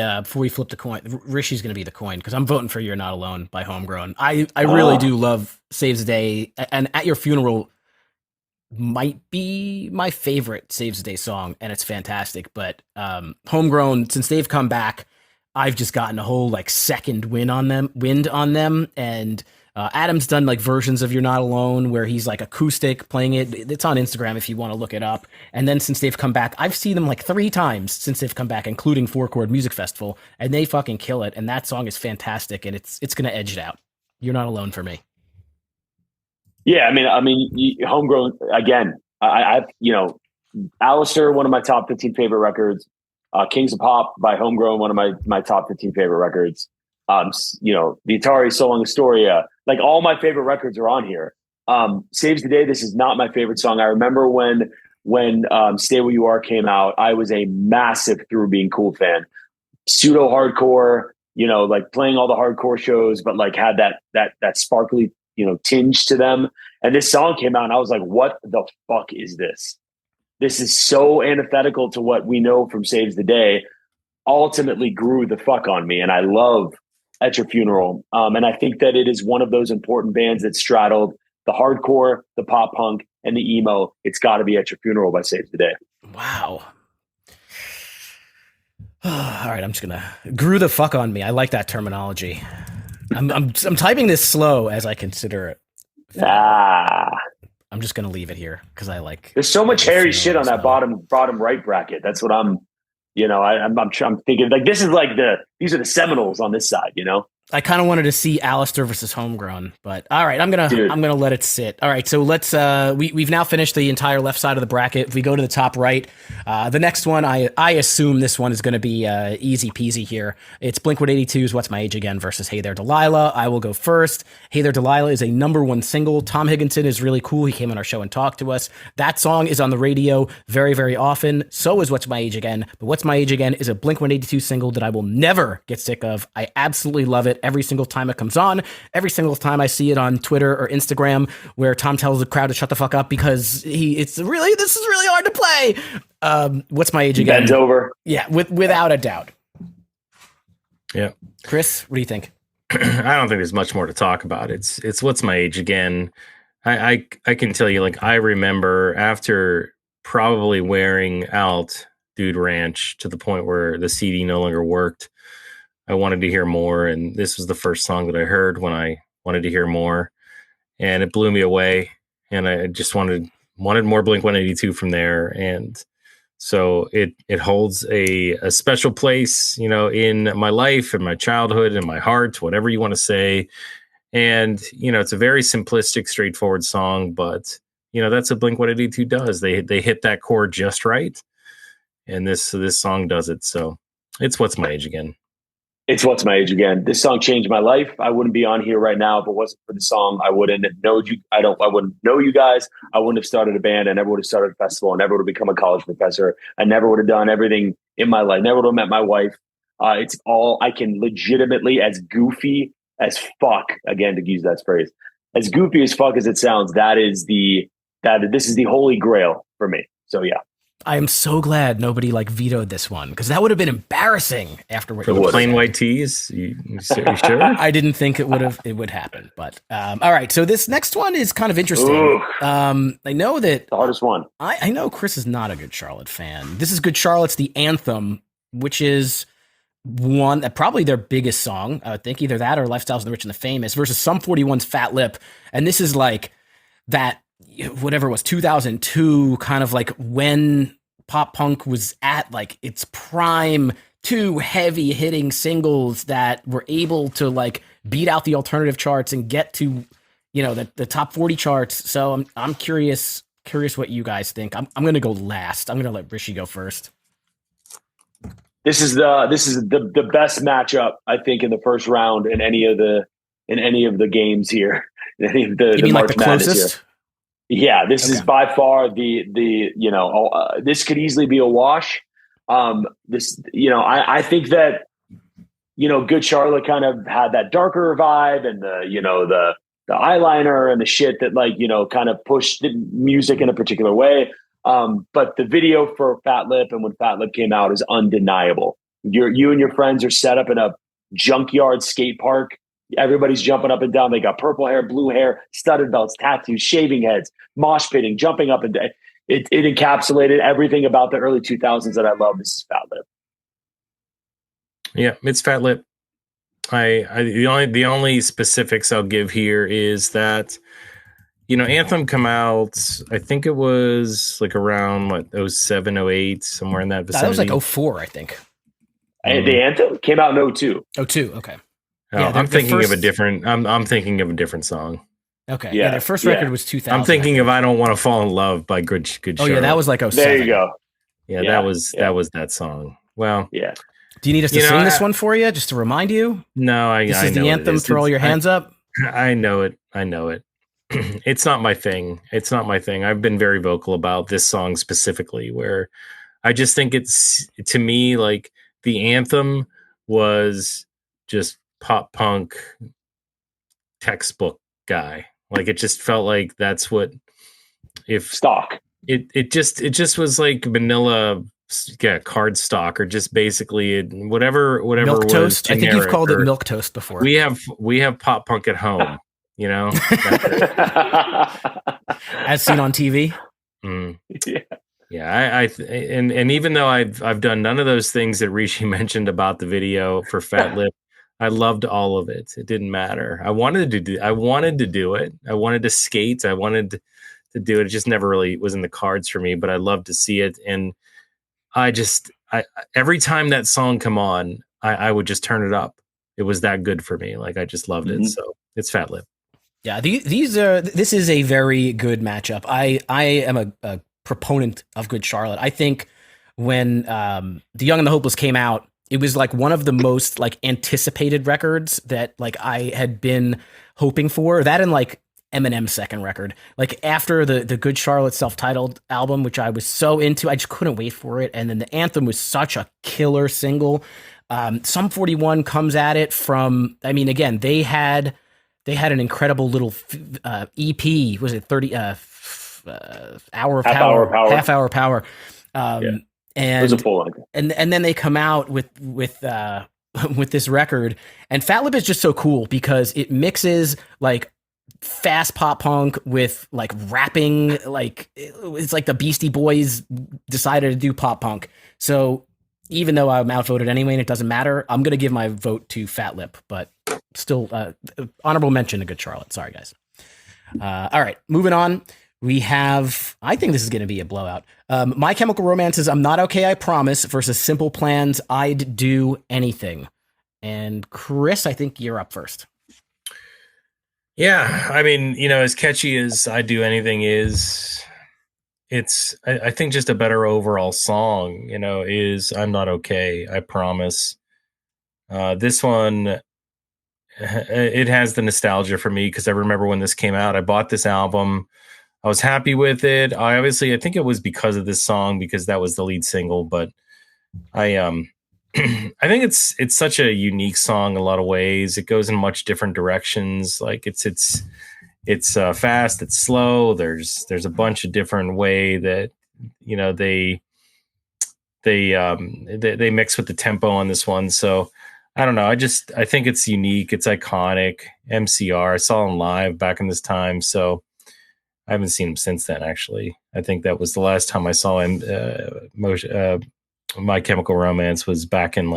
flip the coin, Rishi's going to be the coin because I'm voting for "You're Not Alone" by Homegrown. I really do love "Saves the Day," and "At Your Funeral" might be my favorite Saves the Day song, and it's fantastic. But Homegrown, since they've come back, I've just gotten a whole like second wind on them, and Adam's done like versions of "You're Not Alone" where he's like acoustic playing it. It's on Instagram if you want to look it up. And then since they've come back, I've seen them like 3 times since they've come back, including Four Chord Music Festival, and they fucking kill it. And that song is fantastic, and it's gonna edge it out. "You're Not Alone" for me. Yeah, I mean, Homegrown again. I've Alistair, one of my top 15 favorite records. Kings of Pop by Homegrown, one of my top 15 favorite records. The Atari So Long Astoria, like all my favorite records are on here. Saves the Day. This is not my favorite song. I remember when Stay Where You Are came out, I was a massive Through Being Cool fan. Pseudo hardcore, like playing all the hardcore shows, but like had that sparkly, tinge to them. And this song came out and I was like, what the fuck is this? This is so antithetical to what we know from Saves the Day. Ultimately grew the fuck on me. And I love At Your Funeral. And I think that it is one of those important bands that straddled the hardcore, the pop punk, and the emo. It's got to be At Your Funeral by Saves the Day. Wow. All right, I'm just gonna grew the fuck on me. I like that terminology. I'm typing this slow as I consider it. I'm just gonna leave it here because I like. There's so much hairy shit on that bottom right bracket. That's what I'm thinking like this is like these are the Seminoles on this side. I kind of wanted to see Alistair versus Homegrown, but all right, I'm gonna let it sit. All right, so let's we've now finished the entire left side of the bracket. If we go to the top right, the next one, I assume this one is going to be easy peasy here. It's Blink-182's "What's My Age Again" versus "Hey There Delilah." I will go first. "Hey There Delilah" is a #1 single. Tom Higginson is really cool. He came on our show and talked to us. That song is on the radio very, very often. So is "What's My Age Again." But "What's My Age Again" is a Blink-182 single that I will never get sick of. I absolutely love it. Every single time it comes on, every single time I see it on Twitter or Instagram where Tom tells the crowd to shut the fuck up because this is really hard to play. "What's My Age Again" Bends over. Yeah, without a doubt. Yeah. Chris, what do you think? I don't think there's much more to talk about. It's "What's My Age Again." I can tell you, like, I remember after probably wearing out Dude Ranch to the point where the CD no longer worked, I wanted to hear more, and this was the first song that I heard when I wanted to hear more, and it blew me away, and I just wanted more Blink-182 from there, and so it holds a special place, in my life and my childhood and my heart, whatever you want to say. And it's a very simplistic, straightforward song, but that's what Blink-182 does. They hit that chord just right, and this song does it. So it's "What's My Age Again." It's "What's My Age Again." This song changed my life. I wouldn't be on here right now if it wasn't for the song. I wouldn't have known you. I wouldn't know you guys. I wouldn't have started a band. I never would have started a festival. I never would have become a college professor. I never would have done everything in my life. Never would have met my wife. It's all I can legitimately, as goofy as fuck, again, to use that phrase, as goofy as fuck as it sounds, this is the holy grail for me. So yeah. I am so glad nobody vetoed this one because that would have been embarrassing afterwards. For the plain white tees, you sure? I didn't think it would happen, but all right. So this next one is kind of interesting. I know that the hardest one. I know Chris is not a Good Charlotte fan. This is Good Charlotte's "The Anthem," which is probably their biggest song. I would think either that or "Lifestyles of the Rich and the Famous" versus Sum 41's "Fat Lip," and this is like that whatever it was, 2002, kind of like when pop punk was at like its prime, two heavy hitting singles that were able to like beat out the alternative charts and get to, the top 40 charts. So I'm curious what you guys think. I'm going to go last. I'm going to let Rishi go first. This is the best matchup, I think, in the first round in any of the games here. In any of the You mean March like the Madness closest? here. Yeah, this is by far this could easily be a wash. I think that, Good Charlotte kind of had that darker vibe and the eyeliner and the shit that kind of pushed the music in a particular way. But the video for Fat Lip and when Fat Lip came out is undeniable. You and your friends are set up in a junkyard skate park. Everybody's jumping up and down. They got purple hair, blue hair, studded belts, tattoos, shaving heads, mosh pitting, jumping up and down. It encapsulated everything about the early 2000s that I love. This is Fat Lip. Yeah, it's Fat Lip. The only specifics I'll give here is that, Anthem come out, I think it was like around 07, 08, somewhere in that vicinity. That was like 04, I think. The Anthem came out in 02. 02, okay. I'm thinking of a different. I'm thinking of a different song. Okay. Yeah. Their first record was 2000. I'm thinking of "I Don't Want to Fall in Love" by Good Charlotte. Oh yeah, that was like 07. There you go. Yeah, that was that song. Well, yeah. Do you need us to sing this one for you, just to remind you? No, this is the anthem. Throw all your hands up. I know it. It's not my thing. I've been very vocal about this song specifically, where I just think it's, to me, like the anthem was just pop punk textbook guy. Like it just felt like that's what stock. It just was like vanilla, card stock, or just basically whatever milk was toast. Generic, I think you've called it milk toast before. We have pop punk at home, as seen on TV. Mm. Yeah, and even though I've done none of those things that Rishi mentioned about the video for Fat Lip, I loved all of it. It didn't matter. I wanted to do it. I wanted to skate. I wanted to do it. It just never really was in the cards for me, but I loved to see it. And I every time that song come on, I would just turn it up. It was that good for me. Like I just loved it. So it's Fat Lip. Yeah, this is a very good matchup. I am a proponent of Good Charlotte. I think when The Young and the Hopeless came out, it was like one of the most like anticipated records that like I had been hoping for. That and like Eminem's second record. Like after the Good Charlotte self-titled album, which I was so into, I just couldn't wait for it. And then the anthem was such a killer single. Sum 41 comes at it from, I mean, again, they had an incredible little EP. Was it 30 hour of power? Half hour power. And it was a full length. And then they come out with this record, and Fat Lip is just so cool because it mixes like fast pop punk with like rapping. Like it's like the Beastie Boys decided to do pop punk. So even though I'm outvoted anyway and it doesn't matter, I'm gonna give my vote to Fat Lip, but still honorable mention to Good Charlotte. Sorry guys. All right, moving on. We have, I think this is going to be a blowout. My Chemical Romance's I'm Not Okay, I Promise versus Simple Plan's I'd Do Anything. And Chris, I think you're up first. Yeah, I mean, as catchy as I Do Anything is, it's, I think just a better overall song, is I'm Not Okay, I Promise. This one, it has the nostalgia for me because I remember when this came out. I bought this album. I was happy with it. I think it was because of this song, because that was the lead single, but I I think it's such a unique song in a lot of ways. It goes in much different directions. Like it's fast, it's slow. There's a bunch of different way that they mix with the tempo on this one. So I don't know. I think it's unique. It's iconic. MCR. I saw him live back in this time. So I haven't seen him since then, actually. I think that was the last time I saw him. My Chemical Romance was back in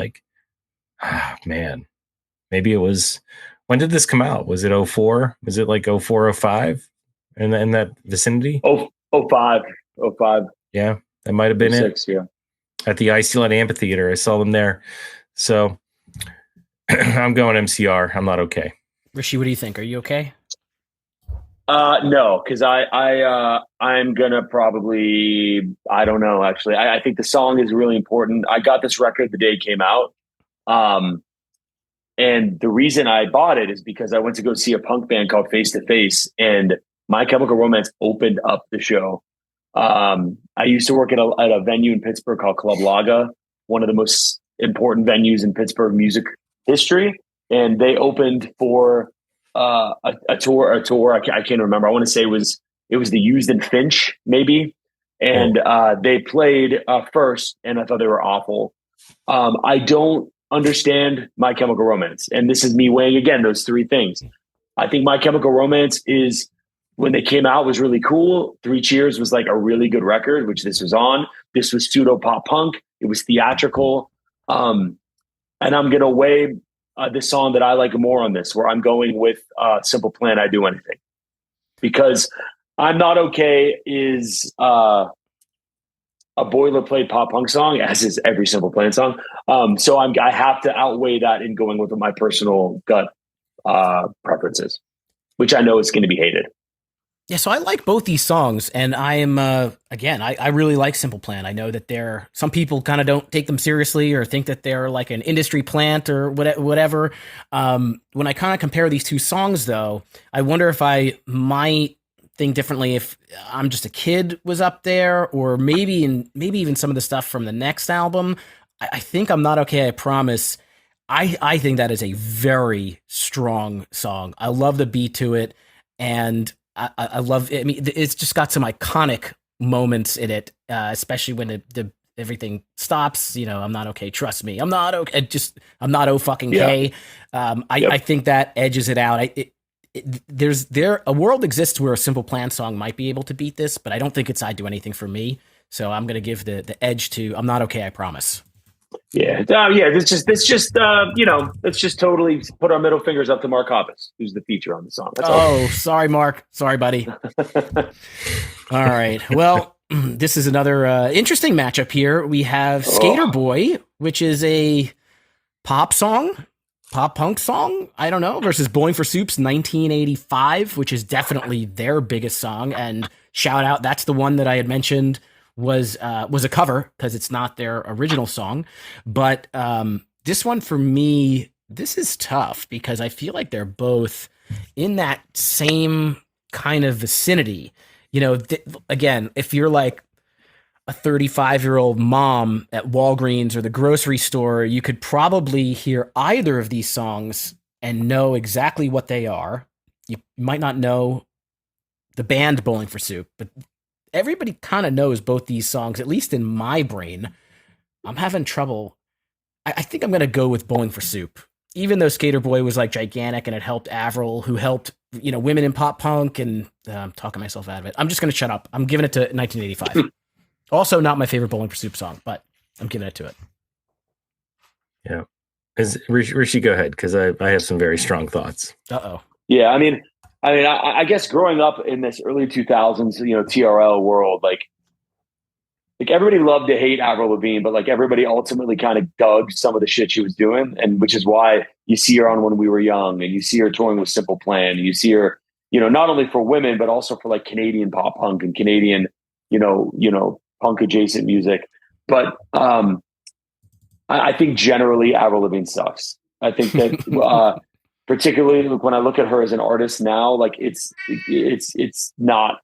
maybe it was, when did this come out? Was it 04? Was it like 04, 05? in that vicinity. Oh, 05, 05, Yeah, that might have been it. 06, yeah. At the Iceland Amphitheater, I saw them there. So I'm going MCR. I'm not okay. Rishi, what do you think? Are you okay? No, because I'm gonna probably, I don't know, actually. I think the song is really important. I got this record the day it came out. And the reason I bought it is because I went to go see a punk band called Face to Face, and My Chemical Romance opened up the show. I used to work at a venue in Pittsburgh called Club Laga, one of the most important venues in Pittsburgh music history. And they opened for a tour. I can't remember. I want to say it was the Used and Finch, maybe. And they played first, and I thought they were awful. I don't understand My Chemical Romance, and this is me weighing again those three things. I think My Chemical Romance is, when they came out, was really cool. Three Cheers was like a really good record, which this was on. This was pseudo pop punk. It was theatrical. And I'm going to weigh the song that I like more on this, where I'm going with Simple Plan, I Do Anything. Because I'm Not Okay is a boilerplate pop punk song, as is every Simple Plan song. So I have to outweigh that in going with my personal gut preferences, which I know is going to be hated. Yeah, so I like both these songs, and I am again, I really like Simple Plan. I know that some people kind of don't take them seriously or think that they're like an industry plant or whatever. When I kind of compare these two songs, though, I wonder if I might think differently if I'm Just a Kid was up there, or maybe even some of the stuff from the next album. I think I'm Not Okay, I Promise. I think that is a very strong song. I love the beat to it, and I love it. I mean, it's just got some iconic moments in it, especially when the everything stops. You know, I'm not okay. Trust me, I'm not okay. I'm not fucking okay. I think that edges it out. A world exists where a Simple Plan song might be able to beat this, but I don't think it's I Do Anything for me. So I'm going to give the edge to I'm Not Okay, I Promise. Yeah. Let's just totally put our middle fingers up to Mark Hoppus, who's the feature on the song. That's all. Sorry, Mark. Sorry, buddy. All right. Well, this is another interesting matchup here. We have Skater Boy, which is a pop punk song, I don't know, versus Bowling for Soup's 1985, which is definitely their biggest song. And shout out, that's the one that I had mentioned was a cover because it's not their original song. But this one for me, this is tough because I feel like they're both in that same kind of vicinity. You know, again, if you're like a 35-year-old mom at Walgreens or the grocery store, you could probably hear either of these songs and know exactly what they are. You might not know the band Bowling for Soup, but everybody kind of knows both these songs, at least in my brain. I'm having trouble. I think I'm going to go with Bowling for Soup. Even though Skater Boy was like gigantic and it helped Avril, who helped, women in pop punk, and I'm talking myself out of it. I'm just going to shut up. I'm giving it to 1985. Also not my favorite Bowling for Soup song, but I'm giving it to it. Yeah. Rishi, go ahead, because I have some very strong thoughts. Uh-oh. Yeah, I guess growing up in this early 2000s, TRL world, like everybody loved to hate Avril Lavigne, but like everybody ultimately kind of dug some of the shit she was doing, and which is why you see her on When We Were Young, and you see her touring with Simple Plan, and you see her, not only for women but also for like Canadian pop punk and Canadian, punk adjacent music. But I think generally Avril Lavigne sucks. I think that particularly when I look at her as an artist now, like it's not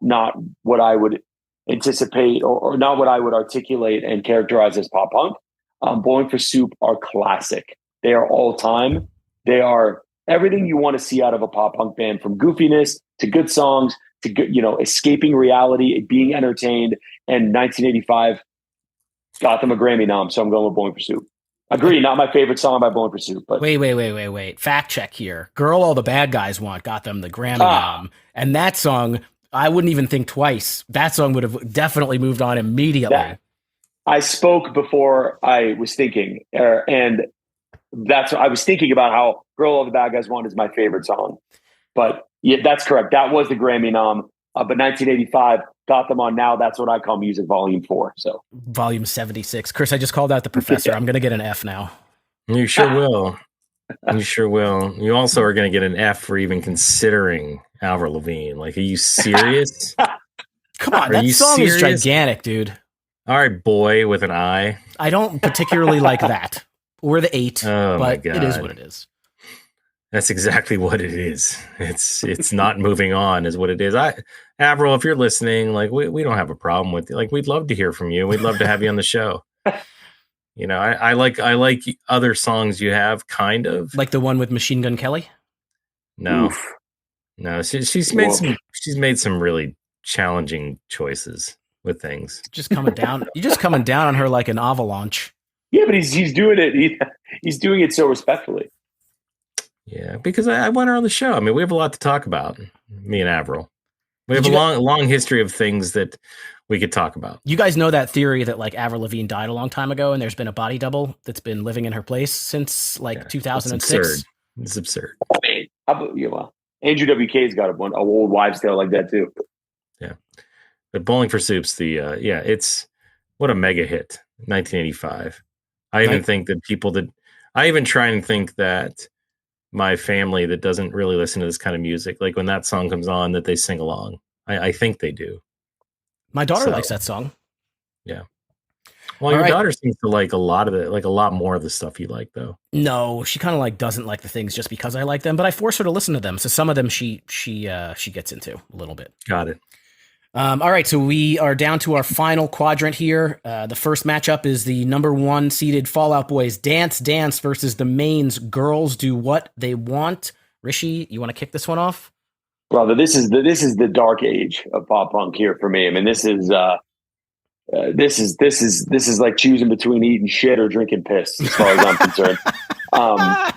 what I would anticipate or not what I would articulate and characterize as pop punk. Bowling for Soup are classic. They are all time. They are everything you want to see out of a pop punk band, from goofiness to good songs to good, escaping reality, being entertained. And 1985 got them a Grammy nom, so I'm going with Bowling for Soup. Agree, not my favorite song by Bowling for Soup. But wait. Fact check here. Girl All the Bad Guys Want got them the Grammy nom. And that song, I wouldn't even think twice. That song would have definitely moved on immediately. I spoke before I was thinking, and I was thinking about how Girl All the Bad Guys Want is my favorite song. But yeah, that's correct. That was the Grammy nom. But 1985 got them on Now That's What I Call Music Volume 4. So Volume 76. Chris, I just called out the professor. I'm going to get an F now. You sure will. You sure will. You also are going to get an F for even considering Avril Lavigne. Like, are you serious? Come on, Are that you song is serious? gigantic, dude. All right, boy with an I. I don't particularly like that. Or the 8, Oh my but God. it is what it is. That's exactly what it is. It's not moving on is what it is. Avril, if you're listening, like we don't have a problem with you. Like, we'd love to hear from you. We'd love to have you on the show. You know, I like other songs you have, kind of. Like the one with Machine Gun Kelly? No. Oof. No, she's made some really challenging choices with things. Just coming down. You're just coming down on her like an avalanche. Yeah, but he's doing it. He's doing it so respectfully. Yeah, because I want her on the show. I mean, we have a lot to talk about, me and Avril. We have Did a long history of things that we could talk about. You guys know that theory that like Avril Lavigne died a long time ago and there's been a body double that's been living in her place since like 2006? It's absurd. Well, Andrew WK's got one, a old wives' tale like that too. Yeah, but Bowling for Soup's it's what a mega hit, 1985. I even think that I even try and think that my family that doesn't really listen to this kind of music, like when that song comes on, that they sing along. I think they do. My daughter likes that song. Yeah. Well, your daughter seems to like a lot of it, like a lot more of the stuff you like, though. No, she kind of like doesn't like the things just because I like them, but I force her to listen to them. So some of them she gets into a little bit. Got it. All right, so we are down to our final quadrant here. The first matchup is the number 1 seeded Fall Out Boys Dance Dance versus the Main's Girls Do What They Want. Rishi, you want to kick this one off? Brother, this is the dark age of pop punk here for me. I mean, this is like choosing between eating shit or drinking piss, as far as I'm concerned. I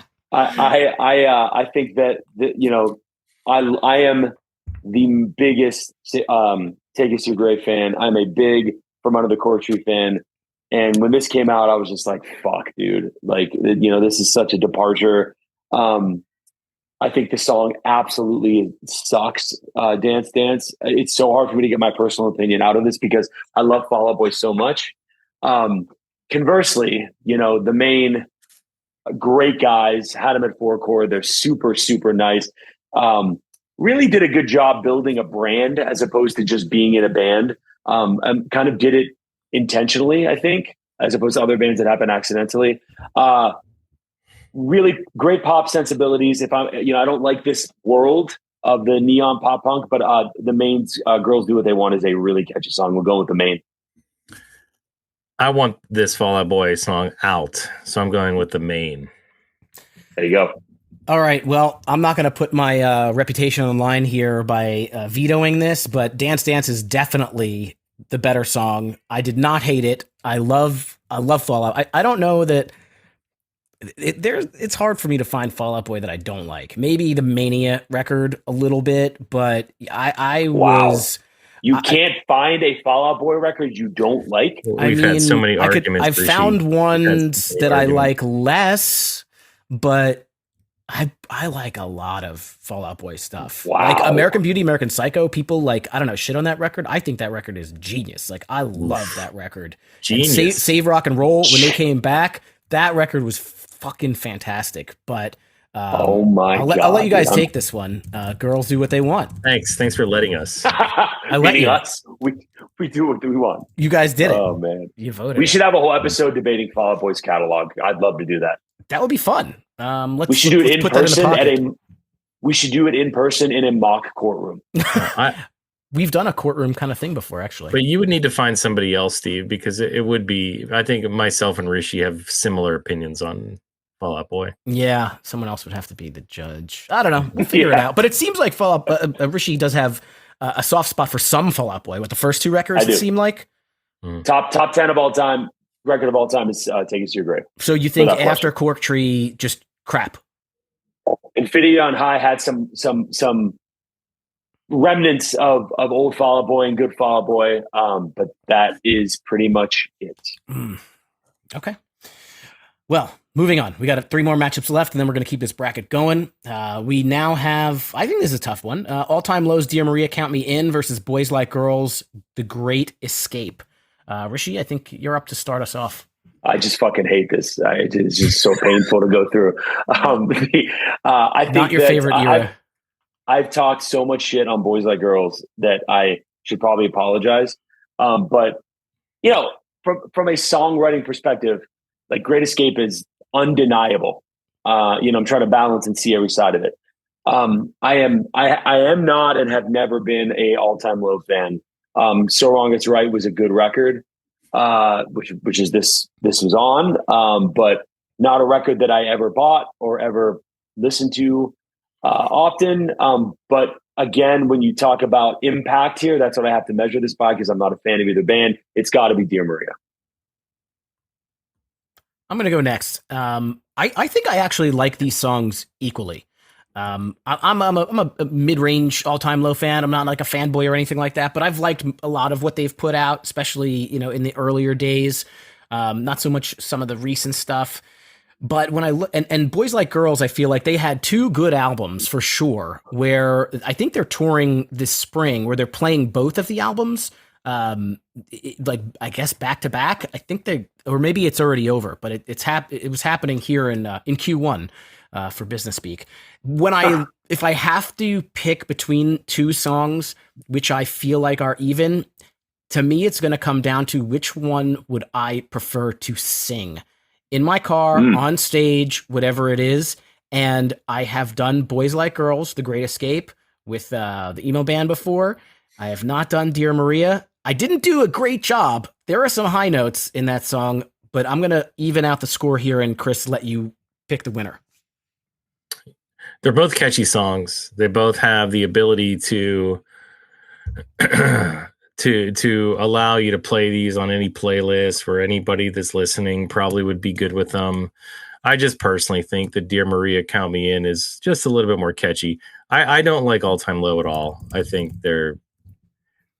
think that you know, I am the biggest Take Us to Your Grave fan. I'm a big From Under the Cork Tree fan, and when this came out, I was just like, "Fuck, dude!" Like, you know, this is such a departure. I think the song absolutely sucks. Dance Dance. It's so hard for me to get my personal opinion out of this because I love Fall Out Boy so much. Conversely, you know, the Main, great guys, had them at Four Chord. They're super, super nice. Really did a good job building a brand as opposed to just being in a band. And kind of did it intentionally, I think, as opposed to other bands that happen accidentally. Really great pop sensibilities. If I don't like this world of the neon pop punk, but the Main's Girls Do What They Want is a really catchy song. We'll go with the Main. I want this Fall Out Boy song out, so I'm going with the Main. There you go. All right. Well, I'm not going to put my reputation on the line here by vetoing this, but Dance Dance is definitely the better song. I did not hate it. I love Fall Out. I don't know that it's hard for me to find Fall Out Boy that I don't like. Maybe the Mania record a little bit, but You can't find a Fall Out Boy record you don't like? We've had so many arguments. I've found ones that I like less, but I like a lot of Fall Out Boy stuff. Wow. Like American Beauty, American Psycho, people like, I don't know, shit on that record. I think that record is genius. Like, I love that record. Genius. Save Rock and Roll, when they came back, that record was fucking fantastic. But oh my God, I'll let you guys take this one. Girls Do What They Want. Thanks for letting us. I let you. Us. We do what we want. You guys did it. Oh man, you voted. We should have a whole episode debating Fall Out Boy's catalog. I'd love to do that. That would be fun. We should do it in person we should do it in person in a mock courtroom. We've done a courtroom kind of thing before, actually. But you would need to find somebody else, Steve, because it would be. I think myself and Rishi have similar opinions on Fall Out Boy. Yeah, someone else would have to be the judge. I don't know. We'll figure it out. But it seems like Fall Out Rishi does have a soft spot for some Fall Out Boy. With the first 2 records, it seemed like top 10 of all time. Record of all time is Take Us to Your Grave. So you think after Cork Tree, just crap? Infinity on High had some remnants of old Fall Out Boy and good Fall Out Boy, but that is pretty much it. Okay. Well, Moving on, we got 3 more matchups left, and then we're going to keep this bracket going. We now have, I think this is a tough one. All-time lows, Dear Maria, Count Me In versus Boys Like Girls, The Great Escape. Rishi, I think you're up to start us off. I just fucking hate this. It's just so painful to go through. I think not your favorite era. I've talked so much shit on Boys Like Girls that I should probably apologize. But you know, from a songwriting perspective, like Great Escape is undeniable. I'm trying to balance and see every side of it. I am not and have never been a all-time low fan. So Wrong It's Right was a good record, which is this was on, but not a record that I ever bought or ever listened to often. But again, when you talk about impact here, that's what I have to measure this by, because I'm not a fan of either band. It's got to be Dear Maria. I'm going to go next. I think I actually like these songs equally. I'm a mid-range all-time low fan. I'm not like a fanboy or anything like that, but I've liked a lot of what they've put out, especially, in the earlier days. Not so much some of the recent stuff. But when I look, and Boys Like Girls, I feel like they had 2 good albums for sure, where I think they're touring this spring, where they're playing both of the albums. I guess back to back. I think or maybe it's already over, but it was happening here in Q1 for business speak. If I have to pick between 2 songs, which I feel like are even, to me, it's going to come down to which one would I prefer to sing in my car, on stage, whatever it is. And I have done Boys Like Girls, The Great Escape with the emo band before. I have not done Dear Maria. I didn't do a great job. There are some high notes in that song, but I'm going to even out the score here and Chris, let you pick the winner. They're both catchy songs. They both have the ability to to allow you to play these on any playlist, where anybody that's listening probably would be good with them. I just personally think that Dear Maria, Count Me In is just a little bit more catchy. I don't like All Time Low at all. I think they're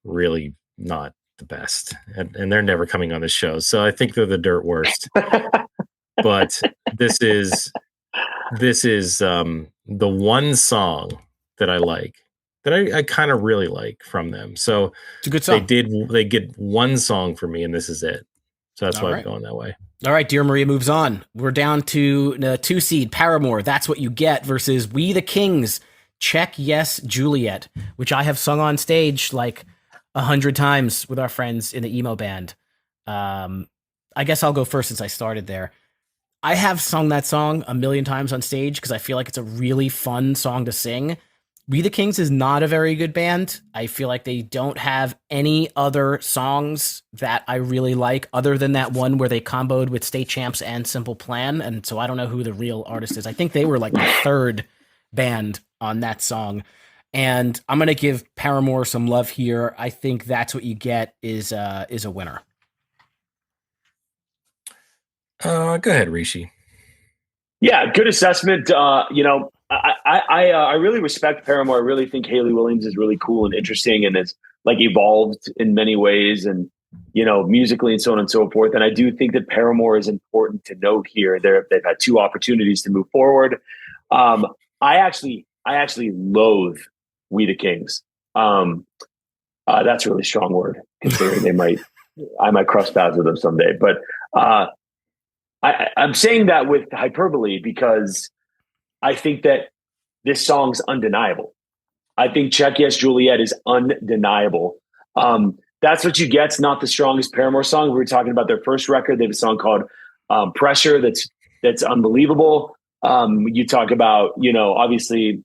really not the best, and they're never coming on the show, so I think they're the dirt worst. But this is the one song that I like, that I kind of really like from them. So it's a good song. They get one song for me, and this is it. So that's why I'm going that way. All right, Dear Maria moves on. We're down to the 2 seed Paramore, That's What You Get, versus We the Kings, Check Yes Juliet, which I have sung on stage like 100 times with our friends in the emo band. I guess I'll go first since I started there. I have sung that song a million times on stage because I feel like it's a really fun song to sing. We the Kings is not a very good band. I feel like they don't have any other songs that I really like other than that one where they comboed with State Champs and Simple Plan. And so I don't know who the real artist is. I think they were like the 3rd band on that song. And I'm going to give Paramore some love here. I think That's What You Get is a winner. Go ahead, Rishi. Yeah, good assessment. I really respect Paramore. I really think Hayley Williams is really cool and interesting, and it's like evolved in many ways, and musically and so on and so forth. And I do think that Paramore is important to note here. They've had 2 opportunities to move forward. I actually loathe We the Kings. That's a really strong word, considering I might cross paths with them someday. But I'm saying that with hyperbole because I think that this song's undeniable. I think Check Yes Juliet is undeniable. That's What You Get's not the strongest Paramore song. We were talking about their first record. They have a song called Pressure that's unbelievable. You talk about, obviously,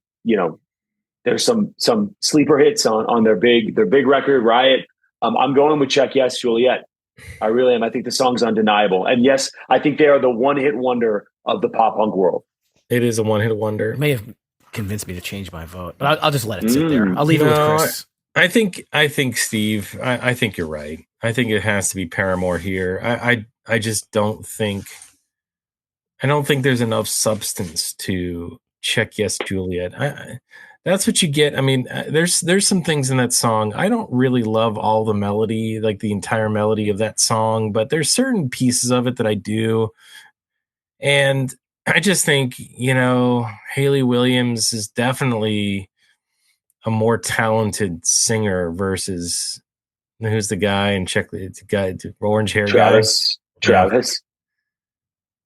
there's some sleeper hits on their big record, Riot. I'm going with Check Yes Juliet. I really am. I think the song's undeniable. And yes, I think they are the one-hit wonder of the pop punk world. It is a one-hit wonder. It may have convinced me to change my vote, but I'll just let it sit there. I'll leave it with Chris. I think Steve, I think you're right. I think it has to be Paramore here. I just don't think there's enough substance to Check Yes Juliet. That's What You Get. I mean, there's some things in that song. I don't really love all the melody, like the entire melody of that song, but there's certain pieces of it that I do. And I just think, Haley Williams is definitely a more talented singer versus who's the guy and check the guy, the orange hair guy. Travis.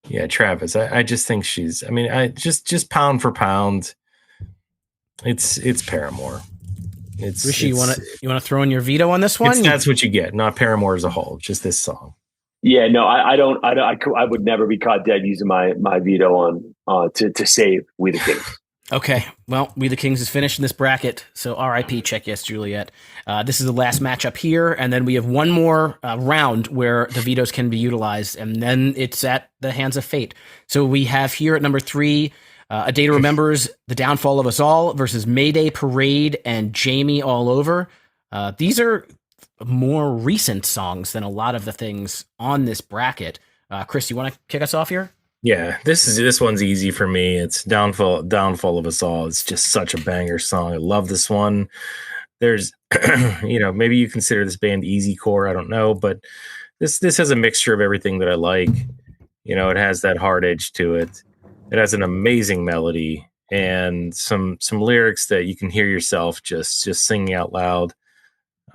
Yeah, Travis. I just think I just pound for pound, it's Paramore. Rishi, you want to throw in your veto on this one? That's what you get, not Paramore as a whole, just this song. Yeah, no, I don't. I would never be caught dead using my veto on to save We the Kings. Okay, well, We the Kings is finished in this bracket, so R.I.P. Check Yes Juliet. This is the last matchup here, and then we have one more round where the vetoes can be utilized, and then it's at the hands of fate. So we have here at number 3, A Day to Remember's The Downfall of Us All versus Mayday Parade and Jamie All Over. These are more recent songs than a lot of the things on this bracket. Chris, you want to kick us off here? Yeah, this one's easy for me. It's Downfall of Us All. It's just such a banger song. I love this one. There's, maybe you consider this band easy core. I don't know, but this has a mixture of everything that I like. It has that hard edge to it. It has an amazing melody and some lyrics that you can hear yourself just singing out loud.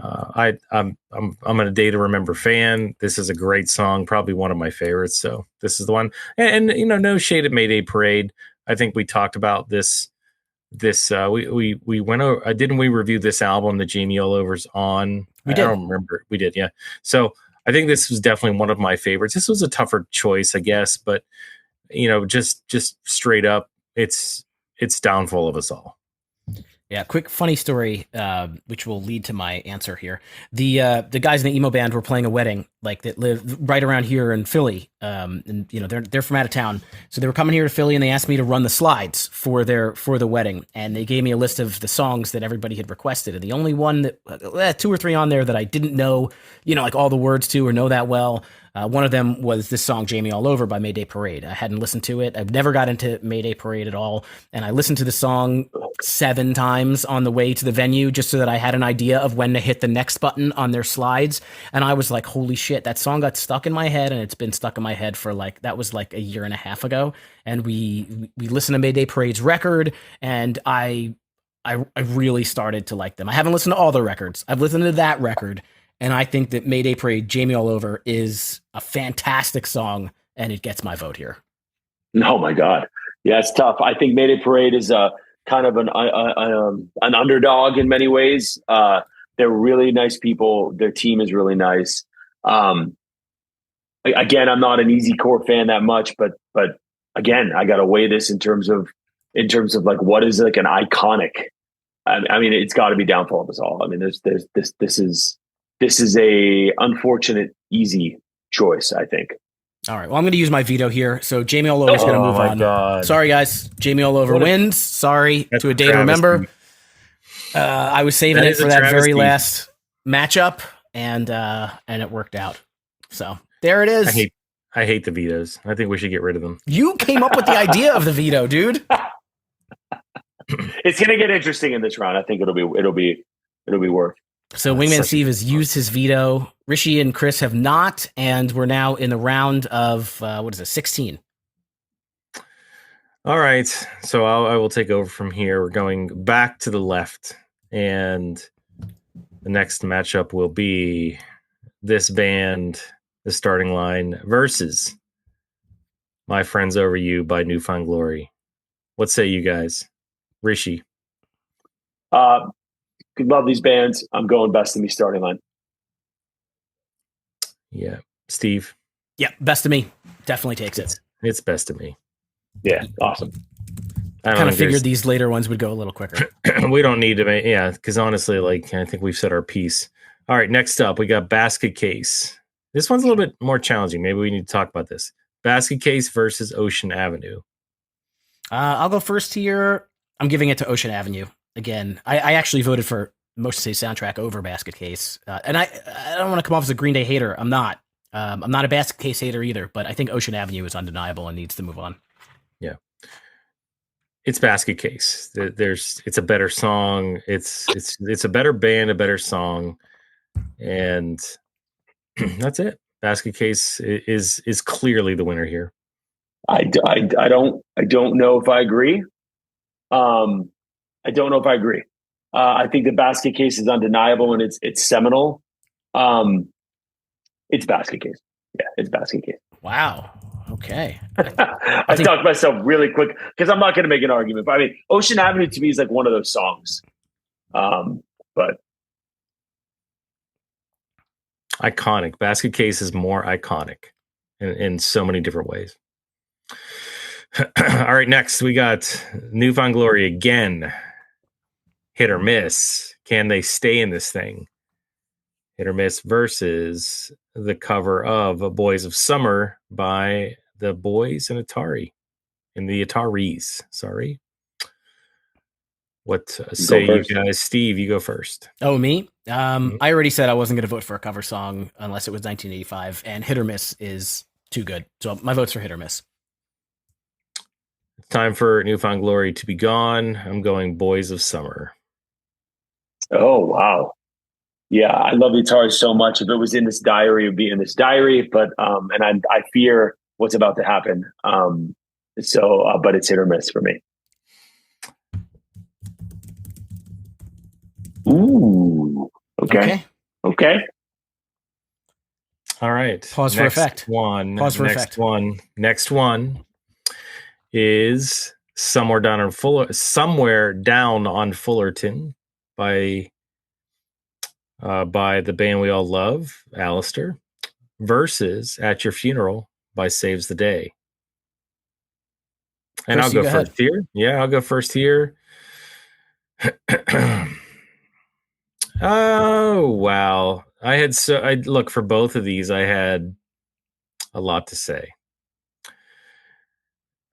I'm a Day to Remember fan. This is a great song, probably one of my favorites. So this is the one. And no shade at Mayday Parade. I think we talked about this. We went over. Didn't we review this album that Jamie All Over's on? We did. I don't remember. We did, yeah. So I think this was definitely one of my favorites. This was a tougher choice, I guess, but just straight up, it's Downfall of Us All. Yeah, quick funny story, which will lead to my answer here. The guys in the emo band were playing a wedding, like that live right around here in Philly, and they're from out of town, so they were coming here to Philly, and they asked me to run the slides for the wedding, and they gave me a list of the songs that everybody had requested, and the only one that 2 or 3 on there that I didn't know, like all the words to or know that well. One of them was this song, Jamie All Over by Mayday Parade. I hadn't listened to it. I've never got into Mayday Parade at all. And I listened to the song 7 times on the way to the venue just so that I had an idea of when to hit the next button on their slides. And I was like, holy shit, that song got stuck in my head, and it's been stuck in my head for that was like a year and a half ago. And we listened to Mayday Parade's record, and I really started to like them. I haven't listened to all their records. I've listened to that record. And I think that Mayday Parade, Jamie All Over, is a fantastic song, and it gets my vote here. Oh my God. Yeah, it's tough. I think Mayday Parade is a kind of an underdog in many ways. They're really nice people. Their team is really nice. Again, I'm not an easy core fan that much, but again, I got to weigh this in terms of like what is like an iconic. I mean, it's got to be Downfall of Us All. I mean, this is a unfortunate easy choice, I think. All right. Well, I'm going to use my veto here. So Jamie All Over is going to move on. God. Sorry, guys. Jamie All Over wins. Sorry. To A Day to Remember. I was saving it for that very last matchup, and it worked out. So there it is. I hate the vetoes. I think we should get rid of them. You came up with the idea of the veto, dude. It's going to get interesting in this round. I think it'll be worth. So Wingman Steve has used his veto. Rishi and Chris have not, and we're now in the round of 16. All right, so I will take over from here. We're going back to the left, and the next matchup will be this band, the starting line, versus My Friends Over You by New Found Glory. What say you guys? Rishi? Love these bands. I'm going Best of Me starting line. Yeah. Steve? Yeah, Best of Me. Definitely takes it. It's Best of Me. Yeah, awesome. I kind of figured these later ones would go a little quicker. We don't need to, because honestly, I think we've said our piece. All right, next up, we got Basket Case. This one's a little bit more challenging. Maybe we need to talk about this. Basket Case versus Ocean Avenue. I'll go first here. I'm giving it to Ocean Avenue. Again, I actually voted for Motion Say soundtrack over Basket Case. And I don't want to come off as a Green Day hater. I'm not. I'm not a Basket Case hater either, but I think Ocean Avenue is undeniable and needs to move on. Yeah. It's Basket Case. It's a better song. It's a better band, a better song. And that's it. Basket Case is clearly the winner here. I don't know if I agree. I don't know if I agree. I think the Basket Case is undeniable and it's seminal. Um, it's Basket Case. Yeah, it's Basket Case. Wow. Okay. I talked myself really quick because I'm not going to make an argument. But I mean, Ocean Avenue to me is like one of those songs. But iconic. Basket Case is more iconic in so many different ways. All right, next we got Newfound Glory again. Hit or miss. Can they stay in this thing? Hit or miss versus the cover of Boys of Summer by the Boys and Atari. And the Ataris, sorry. What say you guys? Steve, you go first. Oh, me? I already said I wasn't going to vote for a cover song unless it was 1985, and Hit or Miss is too good. So my vote's for Hit or Miss. It's time for Newfound Glory to be gone. I'm going Boys of Summer. Oh, wow. Yeah, I love the Atari so much. If it was in this diary, it would be in this diary. But and I fear what's about to happen. But it's hit or miss for me. Ooh. Okay. All right. Pause for effect. Next one is Somewhere Down on Fullerton by the band we all love, Alistair, versus At Your Funeral by Saves the Day. And I'll go first here. Yeah, I'll go first here. Oh, wow. I look for both of these. I had a lot to say.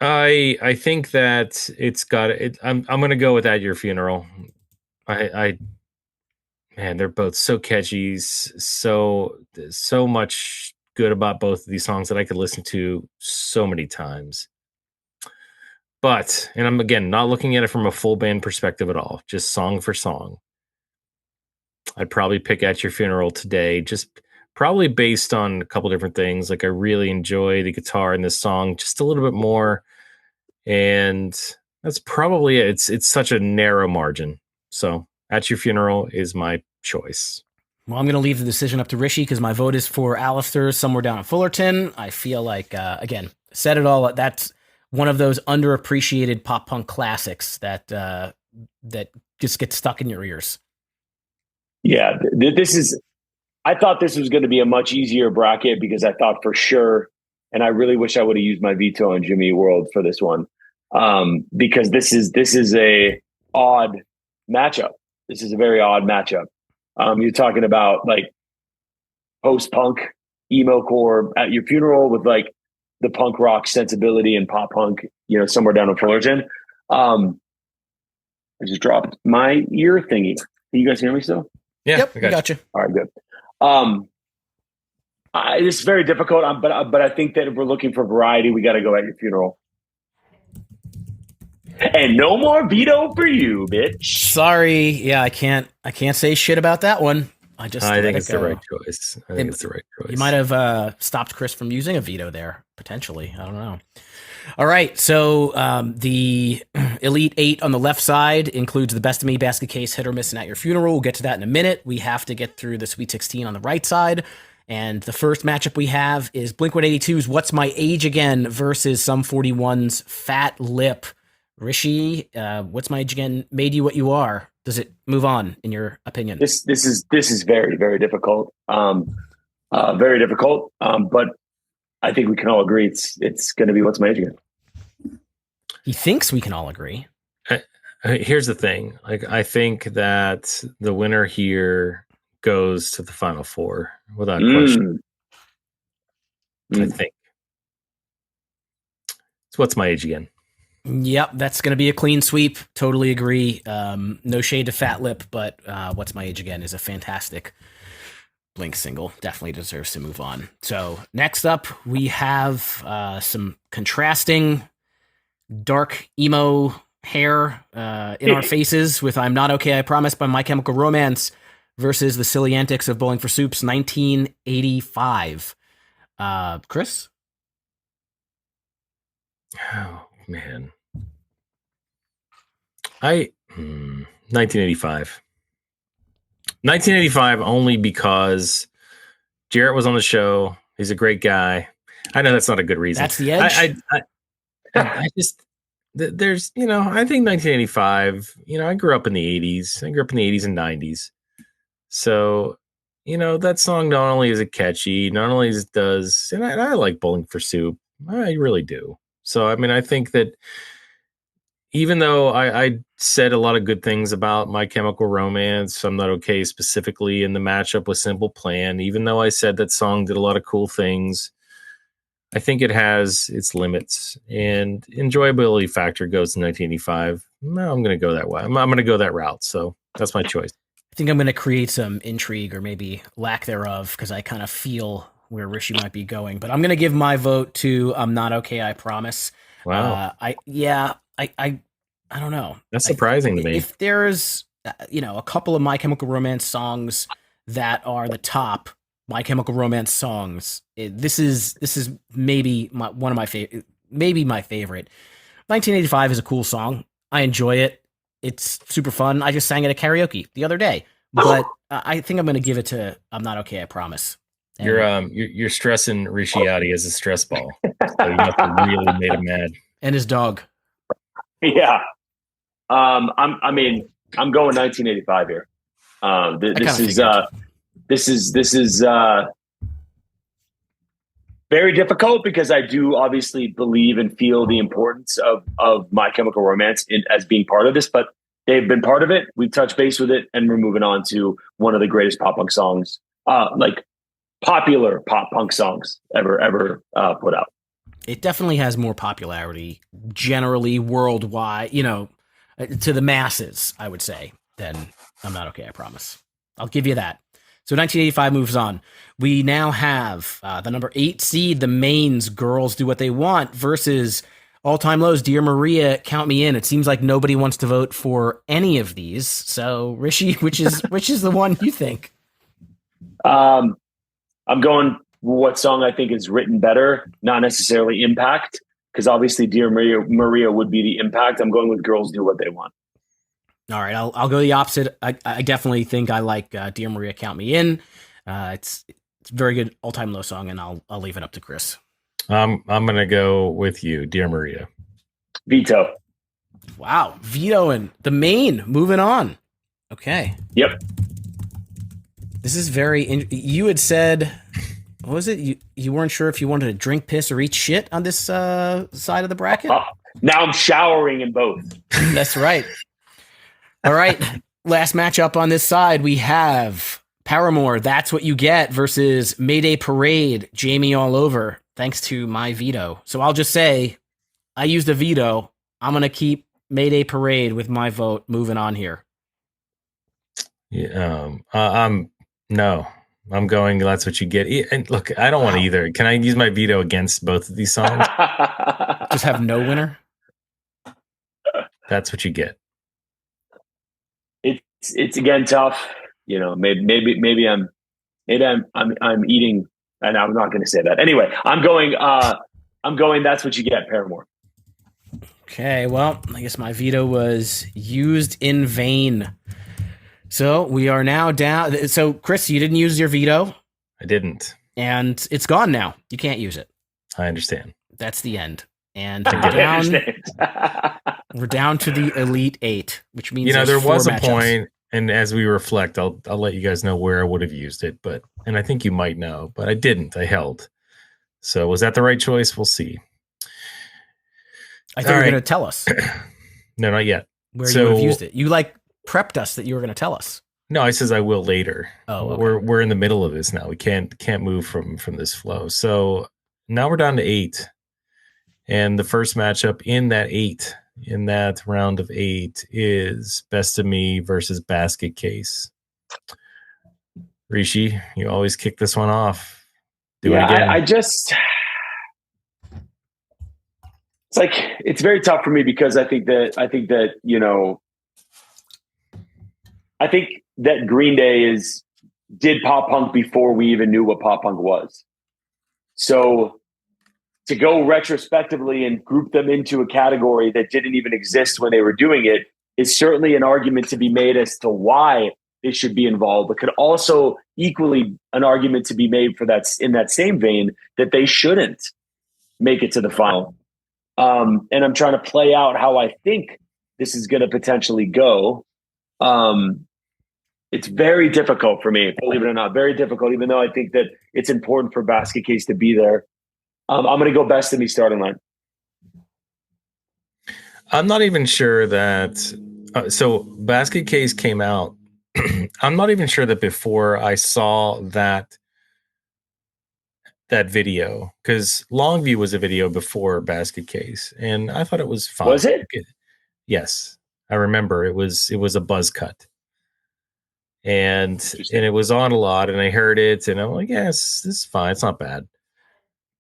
I think that it's got it. I'm going to go with At Your Funeral. Man, they're both so catchy, so much good about both of these songs that I could listen to so many times. But, and I'm again not looking at it from a full band perspective at all, just song for song. I'd probably pick At Your Funeral today, just probably based on a couple different things. Like I really enjoy the guitar in this song just a little bit more, and that's probably it. It's such a narrow margin, so. At Your Funeral is my choice. Well, I'm going to leave the decision up to Rishi because my vote is for Alistair, Somewhere Down in Fullerton. I feel like, again, said it all. That's one of those underappreciated pop punk classics that just gets stuck in your ears. Yeah, I thought this was going to be a much easier bracket because I thought for sure, and I really wish I would have used my veto on Jimmy World for this one, because this is a odd matchup. This is a very odd matchup. You're talking about like post-punk, emo core At Your Funeral with like the punk rock sensibility and pop punk, Somewhere Down in Fullerton. I just dropped my ear thingy. Can you guys hear me still? Yeah, yep, I got you. All right, good. It's very difficult, but I think that if we're looking for variety, we got to go At Your Funeral. And no more veto for you, bitch. Sorry. Yeah, I can't say shit about that one. I think it's the right choice. You might have stopped Chris from using a veto there, potentially. I don't know. All right. So the Elite 8 on the left side includes the Best of Me, Basket Case, Hit or Miss, and At Your Funeral. We'll get to that in a minute. We have to get through the Sweet 16 on the right side. And the first matchup we have is Blink-182's What's My Age Again versus Sum 41's Fat Lip. Rishi, What's My Age Again made you what you are? Does it move on, in your opinion? This is very, very difficult. Very difficult. But I think we can all agree it's going to be What's My Age Again. He thinks we can all agree. Here's the thing. Like, I think that the winner here goes to the Final Four without question. I think it's What's My Age Again. Yep, that's going to be a clean sweep. Totally agree. No shade to Fat Lip, but What's My Age Again is a fantastic Blink single. Definitely deserves to move on. So next up, we have some contrasting dark emo hair in our faces with I'm Not Okay, I Promise by My Chemical Romance versus the silly antics of Bowling for Soup's 1985. Chris? Oh man, 1985. 1985 only because Jarrett was on the show. He's a great guy. I know that's not a good reason. That's the edge. I just there's I think 1985. I grew up in the 80s. I grew up in the 80s and 90s. So that song not only is it catchy, not only does and I like Bowling for Soup. I really do. So I mean, I think that even though I said a lot of good things about My Chemical Romance, I'm Not Okay specifically in the matchup with Simple Plan, even though I said that song did a lot of cool things, I think it has its limits, and enjoyability factor goes to 1985. No, I'm going to go that way. I'm going to go that route. So that's my choice. I think I'm going to create some intrigue or maybe lack thereof because I kind of feel where Rishi might be going. But I'm going to give my vote to I'm Not Okay, I Promise. Wow. I don't know. That's surprising to me. If there's, a couple of My Chemical Romance songs that are the top My Chemical Romance songs, this is maybe one of my favorite, maybe my favorite. 1985 is a cool song. I enjoy it. It's super fun. I just sang it at karaoke the other day, but I think I'm going to give it to I'm Not Okay, I Promise. And you're stressing Rishi out. He has a stress ball. So you must have really made him mad. And his dog. Yeah. I'm going 1985 here. This is very difficult because I do obviously believe and feel the importance of My Chemical Romance as being part of this, but they've been part of it. We've touched base with it, and we're moving on to one of the greatest pop punk songs, like popular pop punk songs ever put out. It definitely has more popularity generally worldwide, to the masses, I would say, than I'm Not Okay, I Promise. I'll give you that. So 1985 moves on. We now have the number 8 seed, the Mains, Girls Do What They Want, versus All Time Lows, Dear Maria, Count Me In. It seems like nobody wants to vote for any of these. So Rishi, which is the one you think? I'm going what song I think is written better, not necessarily impact, because obviously Dear Maria would be the impact. I'm going with Girls Do What They Want. All right, I'll go the opposite. I definitely think I like Dear Maria, Count Me In. It's a very good all-time low song, and I'll leave it up to Chris. I'm gonna go with you, Dear Maria. Veto. Wow, veto and the Main. Moving on. Okay. Yep. This is very. You had said, what was it? You weren't sure if you wanted to drink piss or eat shit on this side of the bracket. Now I'm showering in both. That's right. All right, last matchup on this side, we have Paramore, That's What You Get, versus Mayday Parade, Jamie All Over, thanks to my veto. So I'll just say, I used a veto. I'm going to keep Mayday Parade with my vote moving on here. Yeah, I'm going That's What You Get. And look, I don't want either. Can I use my veto against both of these songs? Just have no winner? That's What You Get. It's again tough, maybe I'm eating, and I'm not going to say that anyway. I'm going That's What You Get, Paramore. Okay, well, I guess my veto was used in vain. So we are now down. So Chris, you didn't use your veto. I didn't, and it's gone now. You can't use it. I understand. That's the end. And we're down to the Elite 8, which means there was a matchups. point, and as we reflect, I'll let you guys know where I would have used it, and I think you might know, but I didn't. I held. So was that the right choice? We'll see. I thought you were going to tell us. No, not yet. Where you would have used it. You prepped us that you were going to tell us. No, I says I will later. Oh, okay. We're in the middle of this now. We can't move from this flow. So now we're down to 8. And the first matchup in that round of 8 is Best of Me versus Basket Case. Rishi, you always kick this one off. Do it again. It's very tough for me because I think that Green Day did pop punk before we even knew what pop punk was. So to go retrospectively and group them into a category that didn't even exist when they were doing it is certainly an argument to be made as to why they should be involved, but could also equally an argument to be made for that in that same vein that they shouldn't make it to the final. And I'm trying to play out how I think this is going to potentially go. It's very difficult for me, believe it or not, very difficult, even though I think that it's important for Basket Case to be there. I'm going to go Best of Me starting line. I'm not even sure that. So Basket Case came out. I'm not even sure that before I saw that video, because Longview was a video before Basket Case, and I thought it was fine. Was it? Yes, I remember it was a buzz cut, and it was on a lot, and I heard it, and I'm like, yes, this is fine, it's not bad.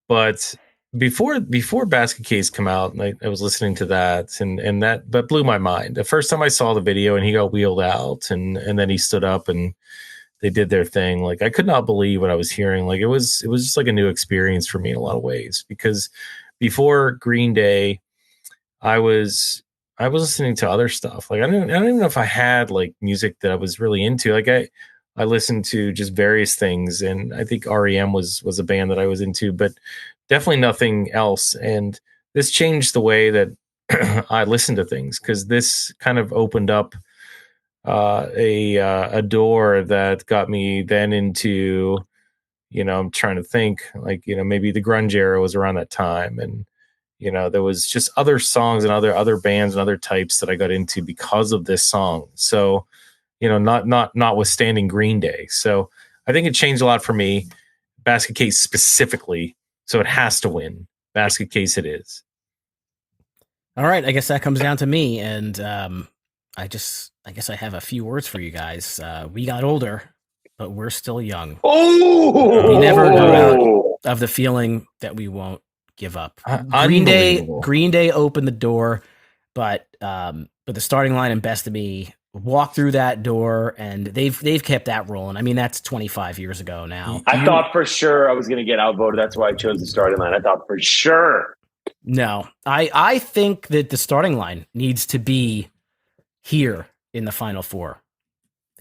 But before Basket Case come out, I was listening to that, and that blew my mind. The first time I saw the video, and he got wheeled out, and then he stood up, and they did their thing. Like, I could not believe what I was hearing. Like, it was just like a new experience for me in a lot of ways, because before Green Day, I was listening to other stuff. Like, I don't even know if I had like music that I was really into. Like, I listened to just various things, and I think REM was a band that I was into, but definitely nothing else. And this changed the way that I listened to things, because this kind of opened up a door that got me then into, I'm trying to think, like, maybe the grunge era was around that time, and there was just other songs and other bands and other types that I got into because of this song. So, notwithstanding Green Day. So I think it changed a lot for me. Basket Case specifically, so it has to win. Basket Case it is. All right, I guess that comes down to me, and I guess I have a few words for you guys. We got older, but we're still young. Oh, we never got out of the feeling that we won't give up. Green Day opened the door, but the starting line and Best of Me walked through that door, and they've kept that rolling. I mean, that's 25 years ago now. I thought for sure I was going to get outvoted. That's why I chose the starting line. I thought for sure. No, I think that the starting line needs to be here in the Final Four.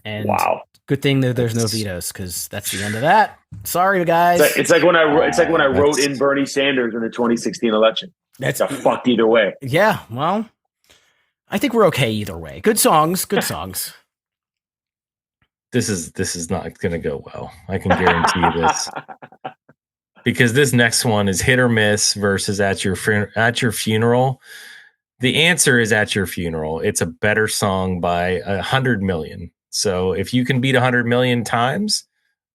And wow, good thing that there's no vetoes, because that's the end of that. Sorry, guys. It's like when I wrote in Bernie Sanders in the 2016 election. That's a fucked either way. Yeah, well, I think we're okay either way. Good songs. This is not going to go well. I can guarantee you this. Because this next one is Hit or Miss versus At Your Funeral. The answer is At Your Funeral. It's a better song by 100 million. So if you can beat 100 million times,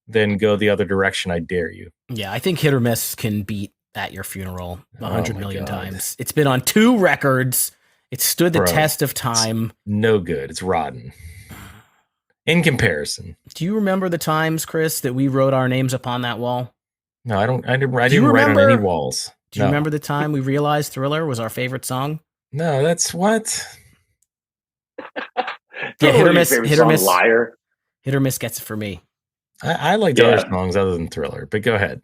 then go the other direction. I dare you. Yeah, I think Hit or Miss can beat At Your Funeral 100 million times. It's been on 2 records. It stood the test of time. No good. It's rotten. In comparison. Do you remember the times, Chris, that we wrote our names upon that wall? No, I don't. I didn't write on any walls. Do you remember the time we realized Thriller was our favorite song? No, that's what. Yeah, Hit or Miss. Liar. Hit or Miss gets it for me. I like other songs other than Thriller, but go ahead.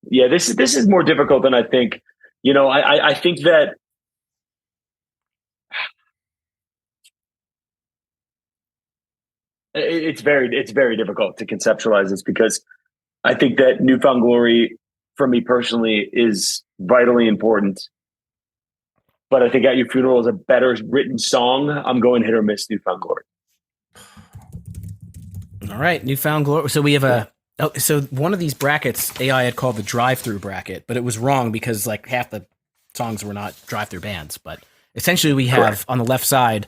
Yeah, this is more difficult than I think. I think that it's very difficult to conceptualize this, because I think that Newfound Glory, for me personally, is vitally important. But I think At Your Funeral is a better written song. I'm going Hit or Miss Newfound Glory. All right, Newfound Glory. So we have so one of these brackets AI had called the drive-through bracket, but it was wrong because like half the songs were not drive-through bands. But essentially we have on the left side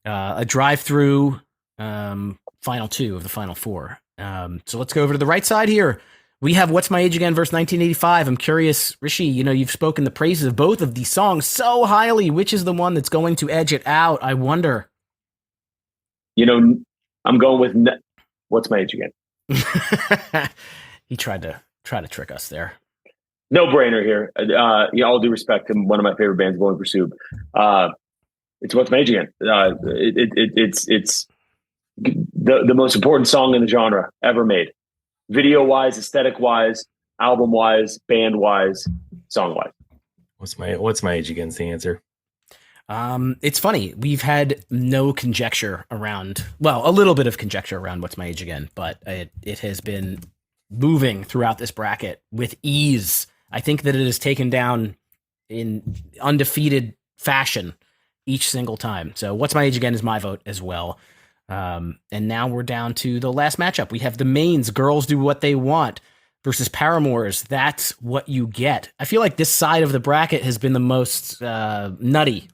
a drive-through final 2 of the Final Four. So let's go over to the right side here. We have What's My Age Again versus 1985. I'm curious, Rishi, you've spoken the praises of both of these songs so highly. Which is the one that's going to edge it out? I wonder. I'm going with What's My Age Again. He tried to trick us there. No brainer here. All due respect to one of my favorite bands, Bowling for Soup. It's What's My Age Again. It's the most important song in the genre ever made. Video wise, aesthetic wise, album wise, band wise, song wise. What's my age again's the answer? It's funny. We've had no conjecture around, well, a little bit of conjecture around What's My Age Again, but it has been moving throughout this bracket with ease. I think that it is taken down in undefeated fashion each single time. So What's My Age Again is my vote as well. And now we're down to the last matchup. We have the mains, Girls Do What They Want versus Paramore's That's What You Get. I feel like this side of the bracket has been the most nutty.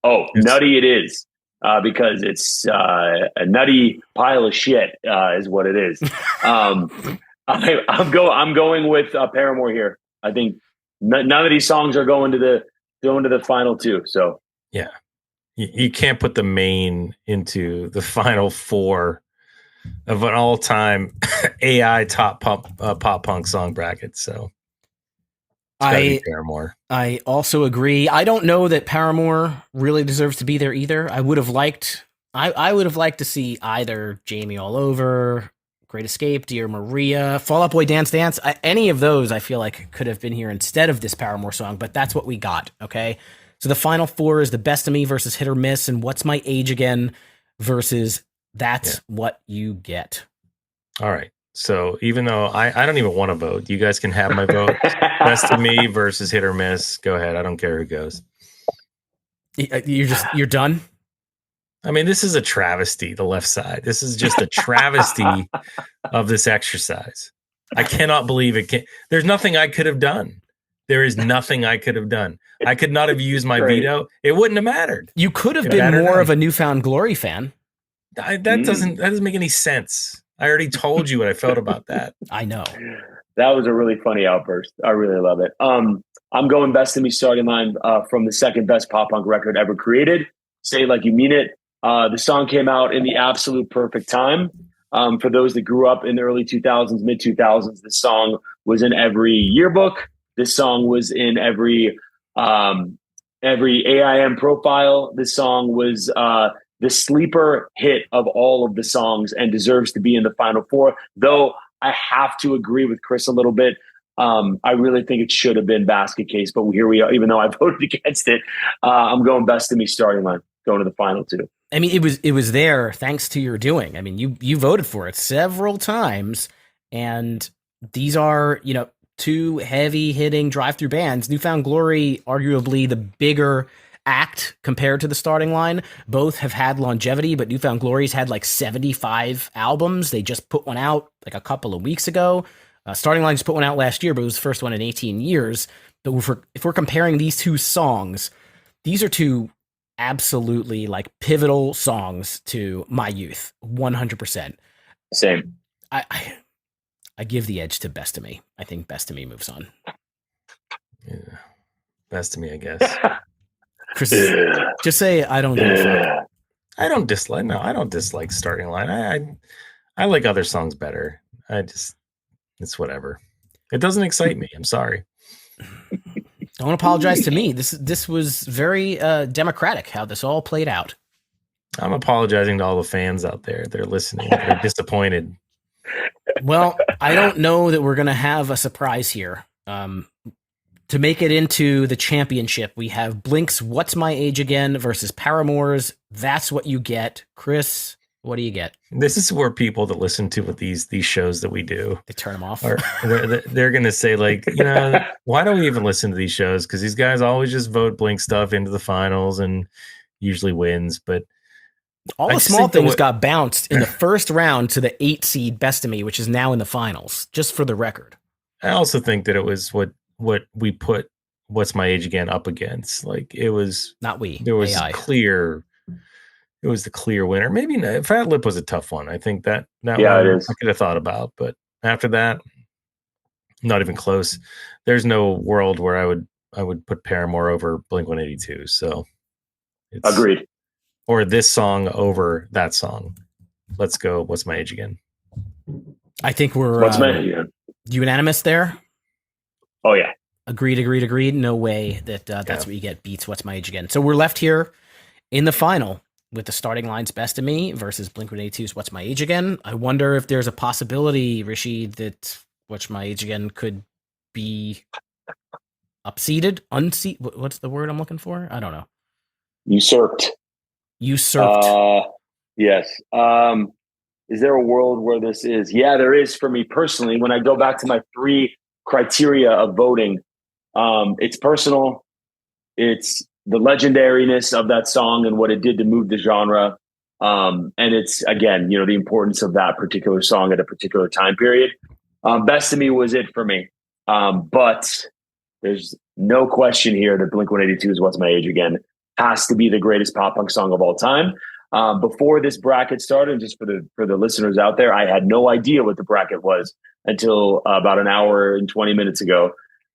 Oh, nutty it is. Because it's a nutty pile of shit is what it is. I'm going with Paramore here. I think none of these songs are going to the final two. So yeah, you can't put the main into the final four of an all-time AI top pop punk song bracket. So Paramore. I also agree. I don't know that Paramore really deserves to be there either. I would have liked to see either Jamie All Over, Great Escape, Dear Maria, Fall Out Boy Dance Dance. Any of those I feel like could have been here instead of this Paramore song, but that's what we got. Okay. So the final four is the Best of Me versus Hit or Miss, and What's My Age Again versus That's What You Get. All right. So even though I don't even want to vote, you guys can have my vote. Best of Me versus Hit or Miss. Go ahead. I don't care who goes. You're done? I mean, this is a travesty, the left side. This is just a travesty of this exercise. I cannot believe it. There's nothing I could have done. There is nothing I could have done. I could not have used my veto. It wouldn't have mattered. You could have been more of a Newfound Glory fan. That doesn't make any sense. I already told you what I felt about that. I know. That was a really funny outburst. I really love it. I'm going Best of Me starting line from the second best pop punk record ever created. Say It Like You Mean It. The song came out in the absolute perfect time. For those that grew up in the early 2000s, mid 2000s, this song was in every yearbook. This song was in every AIM profile. This song was the sleeper hit of all of the songs and deserves to be in the final four. Though I have to agree with Chris a little bit. I really think it should have been Basket Case, but here we are. Even though I voted against it, I'm going Best of Me starting line, going to the final two. I mean, it was there thanks to your doing. I mean, you voted for it several times, and these are, two heavy hitting drive-through bands. Newfound Glory, arguably the bigger act compared to the starting line. Both have had longevity, but Newfound Glory's had like 75 albums. They just put one out like a couple of weeks ago. Starting line just put one out last year, but it was the first one in 18 years. But if we're comparing these two songs, these are two absolutely like pivotal songs to my youth. 100%. Same. I give the edge to Best of Me. I think Best of Me moves on. Yeah. Best of Me, I guess. Chris, just say I don't give a fuck. I don't dislike starting line. I like other songs better. It's whatever. It doesn't excite me. I'm sorry. Don't apologize to me. This was very democratic how this all played out. I'm apologizing to all the fans out there. They're listening. They're disappointed. Well, I don't know that we're going to have a surprise here. To make it into the championship, we have Blink's What's My Age Again versus Paramore's That's What You Get. Chris, what do you get? This is where people that listen to these shows that we do, they turn them off. They're going to say like, why don't we even listen to these shows? Because these guys always just vote Blink stuff into the finals and usually wins. But all the small things got bounced in the first round to the 8 seed Best of Me, which is now in the finals, just for the record. I also think that it was what we put What's My Age Again up against. Like it was not we. There was AI. It was the clear winner. Maybe not. Fat Lip was a tough one. I think that one it is. I could have thought about, but after that, not even close. There's no world where I would put Paramore over Blink-182. So agreed. Or this song over that song. Let's go. What's My Age Again? I think we're What's My Age Again? Unanimous there. Oh yeah. Agreed. No way that that's what you get beats What's My Age Again. So we're left here in the final. with the starting lines Best of Me versus Blink-182's What's My Age Again. I wonder if there's a possibility, Rishi, that What's My Age Again could be upseated, unseated. What's the word I'm looking for? I don't know. Usurped. Yes. Is there a world where this is? Yeah, there is for me personally. When I go back to my 3 criteria of voting, it's personal, it's the legendariness of that song and what it did to move the genre. And it's, again, the importance of that particular song at a particular time period. Best of Me was it for me. But there's no question here that Blink-182's What's My Age Again has to be the greatest pop punk song of all time. Before this bracket started, just for the listeners out there, I had no idea what the bracket was until about an hour and 20 minutes ago.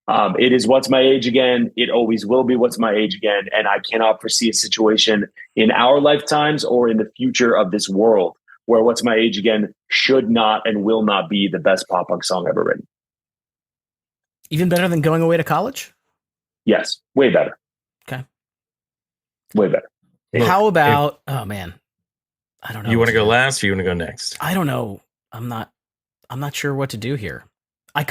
It is What's My Age Again. It always will be What's My Age Again. And I cannot foresee a situation in our lifetimes or in the future of this world where What's My Age Again should not and will not be the best pop punk song ever written. Even better than Going Away to College? Yes, way better. Okay. Way better. Look, how about, oh man, I don't know. You want to go last or you want to go next? I don't know. I'm not sure what to do here. I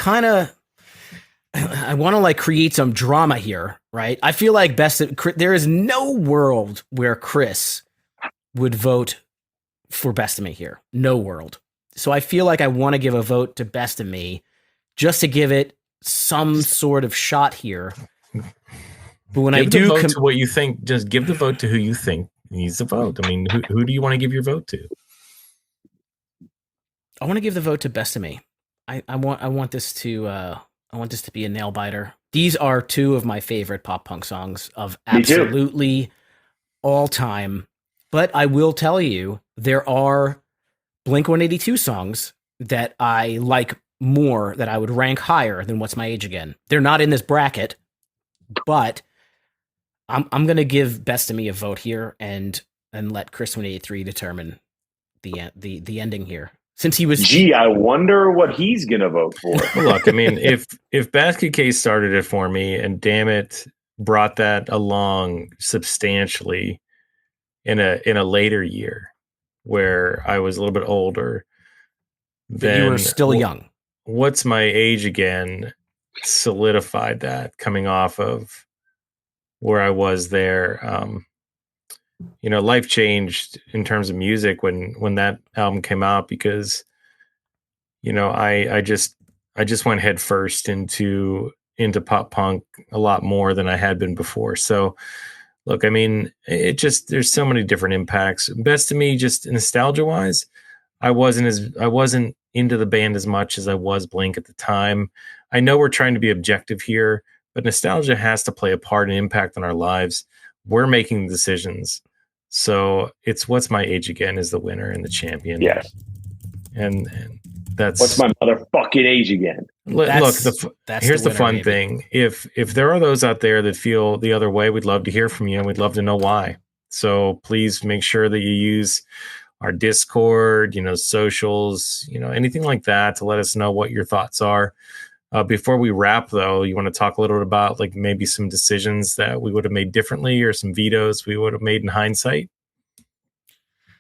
want to create some drama here, right? I feel like there is no world where Chris would vote for Best of Me here. No world. So I feel like I want to give a vote to Best of Me just to give it some sort of shot here. But when give the vote to what you think, just give the vote to who you think needs the vote. I mean, who do you want to give your vote to? I want to give the vote to Best of Me. I want this to be a nail biter. These are 2 of my favorite pop punk songs of absolutely all time. But I will tell you, there are Blink-182 songs that I like more, that I would rank higher than What's My Age Again. They're not in this bracket, but I'm going to give Best of Me a vote here and let Chris 183 determine the ending here. Since he was, I wonder what he's going to vote for. Look, I mean, if Basket Case started it for me, and damn it, brought that along substantially in a later year where I was a little bit older, then you were still young. What's My Age Again solidified that, coming off of where I was there. Life changed in terms of music when that album came out, because I just went head first into pop punk a lot more than I had been before. So look, I mean, there's so many different impacts. Best of Me, just nostalgia wise, I wasn't into the band as much as I was Blink at the time. I know we're trying to be objective here, but nostalgia has to play a part and impact on our lives. We're making decisions. So it's What's My Age Again is the winner and the champion. Yes. And that's What's My motherfucking age again. Look, here's the fun thing. If there are those out there that feel the other way, we'd love to hear from you, and we'd love to know why. So please make sure that you use our Discord, socials, anything like that to let us know what your thoughts are. Before we wrap, though, you want to talk a little bit about maybe some decisions that we would have made differently, or some vetoes we would have made in hindsight?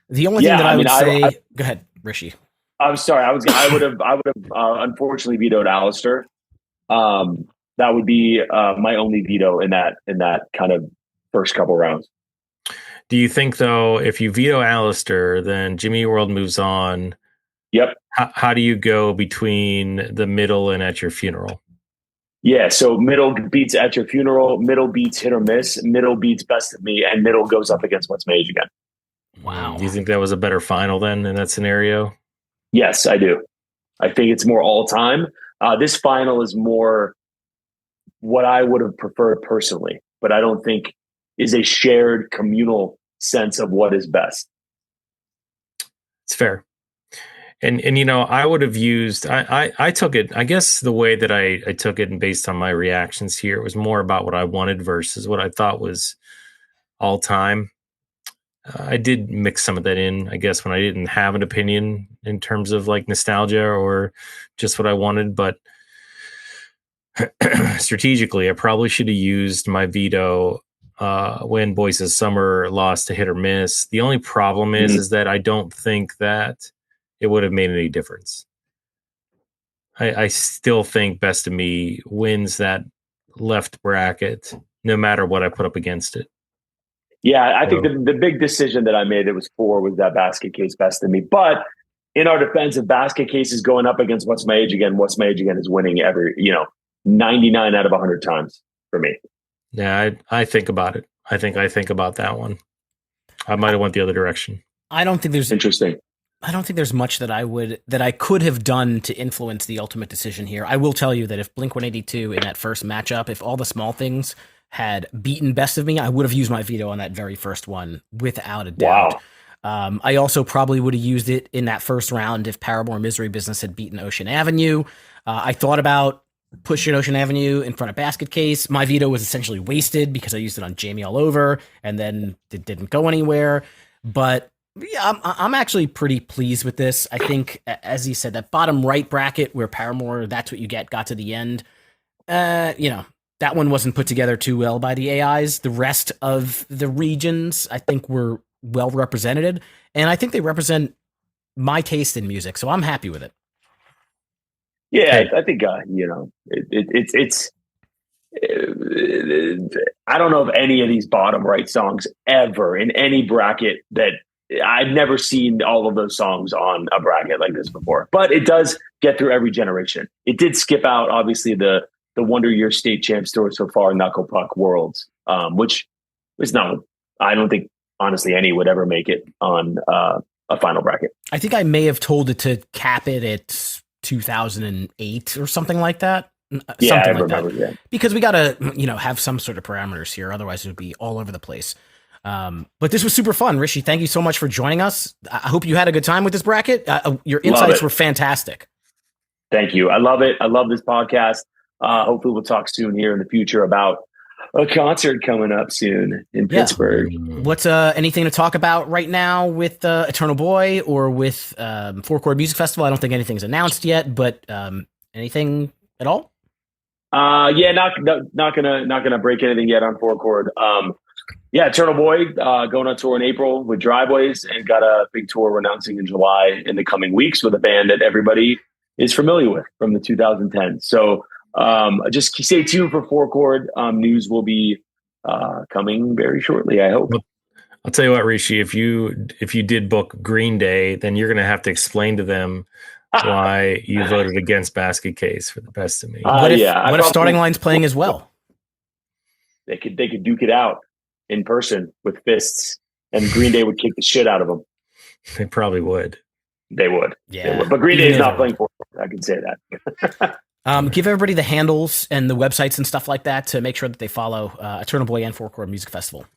The only thing that I would say, go ahead, Rishi. I'm sorry. I would have unfortunately vetoed Alistair. That would be my only veto in that kind of first couple rounds. Do you think, though, if you veto Alistair, then Jimmy Eat World moves on? Yep. How do you go between the middle and At Your Funeral? Yeah, so middle beats At Your Funeral, middle beats Hit or Miss, middle beats Best of Me, and middle goes up against What's My Age Again. Wow. Do you think that was a better final then in that scenario? Yes, I do. I think it's more all time. This final is more what I would have preferred personally, but I don't think is a shared communal sense of what is best. It's fair. And I would have used, I took it, I guess the way that I took it, and based on my reactions here, it was more about what I wanted versus what I thought was all time. I did mix some of that in, I guess, when I didn't have an opinion in terms of nostalgia or just what I wanted. But strategically, I probably should have used my veto when Boyce's Summer lost to Hit or Miss. The only problem is that I don't think that it would have made any difference. I still think Best of Me wins that left bracket, no matter what I put up against it. Yeah, I think the big decision that I made that was 4 was that Basket Case Best of Me. But in our defense, if Basket Case is going up against What's My Age Again, What's My Age Again is winning 99 out of 100 times for me. Yeah, I think about it. I think about that one. I might have went the other direction. I don't think there's interesting. I don't think there's much that I could have done to influence the ultimate decision here. I will tell you that if Blink-182 in that first matchup, if All the Small Things had beaten Best of Me, I would have used my veto on that very first one without a doubt. Wow. I also probably would have used it in that first round if Paramore Misery Business had beaten Ocean Avenue. I thought about pushing Ocean Avenue in front of Basket Case. My veto was essentially wasted because I used it on Jamie All Over, and then it didn't go anywhere. But yeah, I'm actually pretty pleased with this. I think, as he said, that bottom right bracket where Paramore, That's What You Get, got to the end. That one wasn't put together too well by the AIs. The rest of the regions, I think, were well represented, and I think they represent my taste in music. So I'm happy with it. Yeah, I think it's. I don't know of any of these bottom right songs ever in any bracket that. I've never seen all of those songs on a bracket like this before, but it does get through every generation. It did skip out, obviously, the Wonder Year State Champ Tour so far, Knuckle Puck Worlds, which is not. I don't think, honestly, any would ever make it on a final bracket. I think I may have told it to cap it at 2008 or something like that. Yeah, something I like remember. that. Yeah. Because we got to, have some sort of parameters here. Otherwise, it would be all over the place. But this was super fun. Rishi, thank you so much for joining us. I hope you had a good time with this bracket. Your insights were fantastic. Thank you. I love it. I love this podcast. Hopefully we'll talk soon here in the future about a concert coming up soon in Pittsburgh. What's anything to talk about right now with Eternal Boy or with Four Chord Music Festival? I don't think anything's announced yet, but anything at all? Not gonna break anything yet on Four Chord. Eternal Boy going on tour in April with Driveways, and got a big tour we're announcing in July in the coming weeks with a band that everybody is familiar with from the 2010s. So just stay tuned for Four Chord. News will be coming very shortly, I hope. I'll tell you what, Rishi, if you did book Green Day, then you're going to have to explain to them why you voted against Basket Case for the Best of Me. What if Starting Line's playing as well? They could duke it out in person with fists, and Green Day would kick the shit out of them. They probably would. They would. Yeah. They would. But Green Day is not playing for it. I can say that. Give everybody the handles and the websites and stuff like that to make sure that they follow Eternal Boy and Four Chord Music Festival.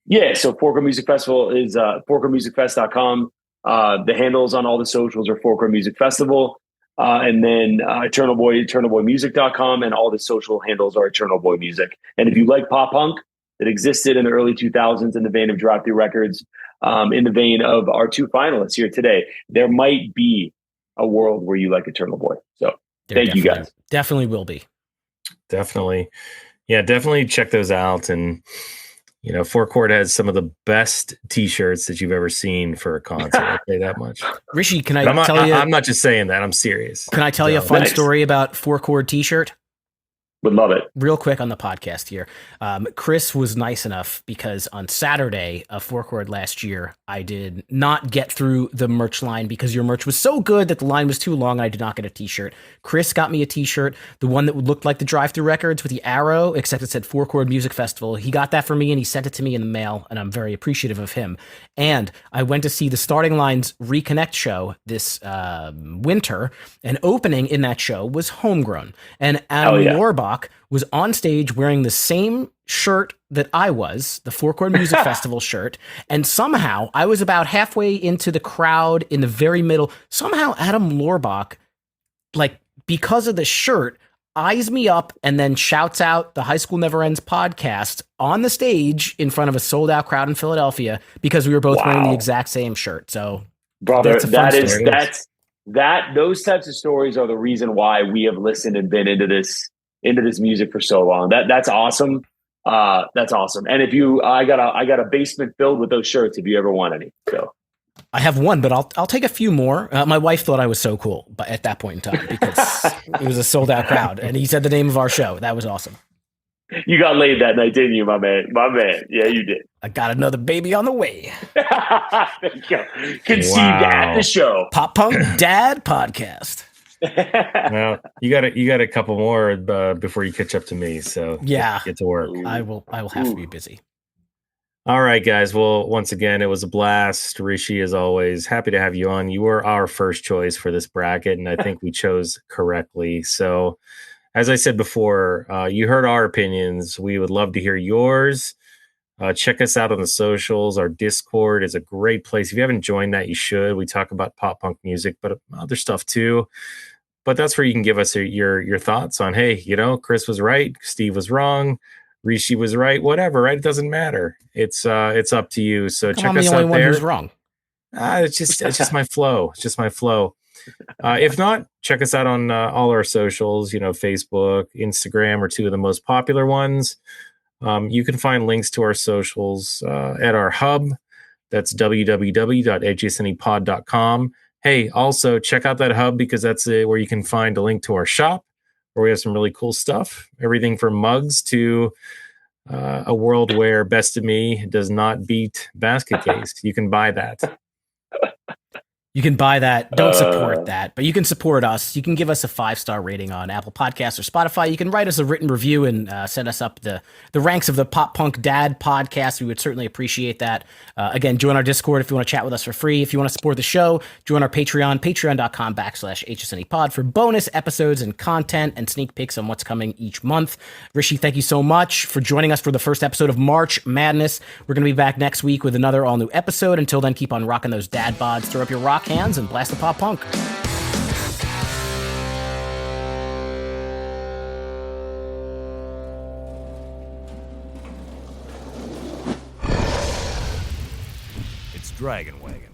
Yeah, so Four Chord Music Festival is fourchordmusicfest.com. The handles on all the socials are Four Chord Music Festival. And then Eternal Boy, eternalboymusic.com, and all the social handles are Eternal Boy Music. And if you like pop punk that existed in the early 2000s in the vein of Drive Thru Records, in the vein of our two finalists here today, there might be a world where you like Eternal Boy. So thank you guys. Definitely will be. Definitely. Yeah, definitely check those out. And, Four Chord has some of the best T-shirts that you've ever seen for a concert. I'll say that much. Rishi, can I tell you? I'm not just saying that. I'm serious. Can I tell you a fun story about Four Chord T-shirt? Would love it. Real quick on the podcast here. Chris was nice enough because on Saturday of Four Chord last year, I did not get through the merch line because your merch was so good that the line was too long and I did not get a t-shirt. Chris got me a t-shirt, the one that looked like the Drive Thru Records with the arrow, except it said Four Chord Music Festival. He got that for me and he sent it to me in the mail, and I'm very appreciative of him. And I went to see the Starting Line's Reconnect show this winter, and opening in that show was Homegrown. And Adam Lorbach was on stage wearing the same shirt that I was, the Four Chord Music Festival shirt, and somehow I was about halfway into the crowd in the very middle. Somehow Adam Lorbach, because of the shirt, eyes me up and then shouts out the High School Never Ends podcast on the stage in front of a sold-out crowd in Philadelphia because we were both wearing the exact same shirt. So, brother, those types of stories are the reason why we have listened and been into this music for so long. That's awesome. That's awesome. And if you, I got a basement filled with those shirts if you ever want any. So I have one, but I'll take a few more. My wife thought I was so cool, but at that point in time, because it was a sold out crowd, and he said the name of our show. That was awesome. you got laid that night, didn't you, my man? My man. Yeah, you did. I got another baby on the way. There you go. Conceived at the show. Pop Punk Dad Podcast. Well, you got a couple more before you catch up to me. So yeah, get to work. I will have to be busy. All right, guys. Well, once again, it was a blast. Rishi, as always, happy to have you on. You were our first choice for this bracket, and I think we chose correctly. So, as I said before, you heard our opinions. We would love to hear yours. Check us out on the socials. Our Discord is a great place. If you haven't joined that, you should. We talk about pop punk music, but other stuff too. But that's where you can give us your thoughts on, hey, Chris was right, Steve was wrong, Rishi was right, whatever, right? It doesn't matter. It's up to you. So check us out there. The only one who's wrong. It's just my flow. It's just my flow. If not, check us out on all our socials. Facebook, Instagram are two of the most popular ones. You can find links to our socials at our hub. That's www.hsnepod.com. Hey, also check out that hub because that's where you can find a link to our shop where we have some really cool stuff. Everything from mugs to a world where Best of Me does not beat Basket Case. You can buy that. You can buy that. Don't support that, but you can support us. You can give us a 5-star rating on Apple Podcasts or Spotify. You can write us a written review and send us up the ranks of the Pop Punk Dad podcast. We would certainly appreciate that. Again, join our Discord if you want to chat with us for free. If you want to support the show, join our Patreon, patreon.com/HSNEpod for bonus episodes and content and sneak peeks on what's coming each month. Rishi, thank you so much for joining us for the first episode of March Madness. We're going to be back next week with another all new episode. Until then, keep on rocking those dad bods. Throw up your rock hands and blast the pop punk. It's Dragon Wagon.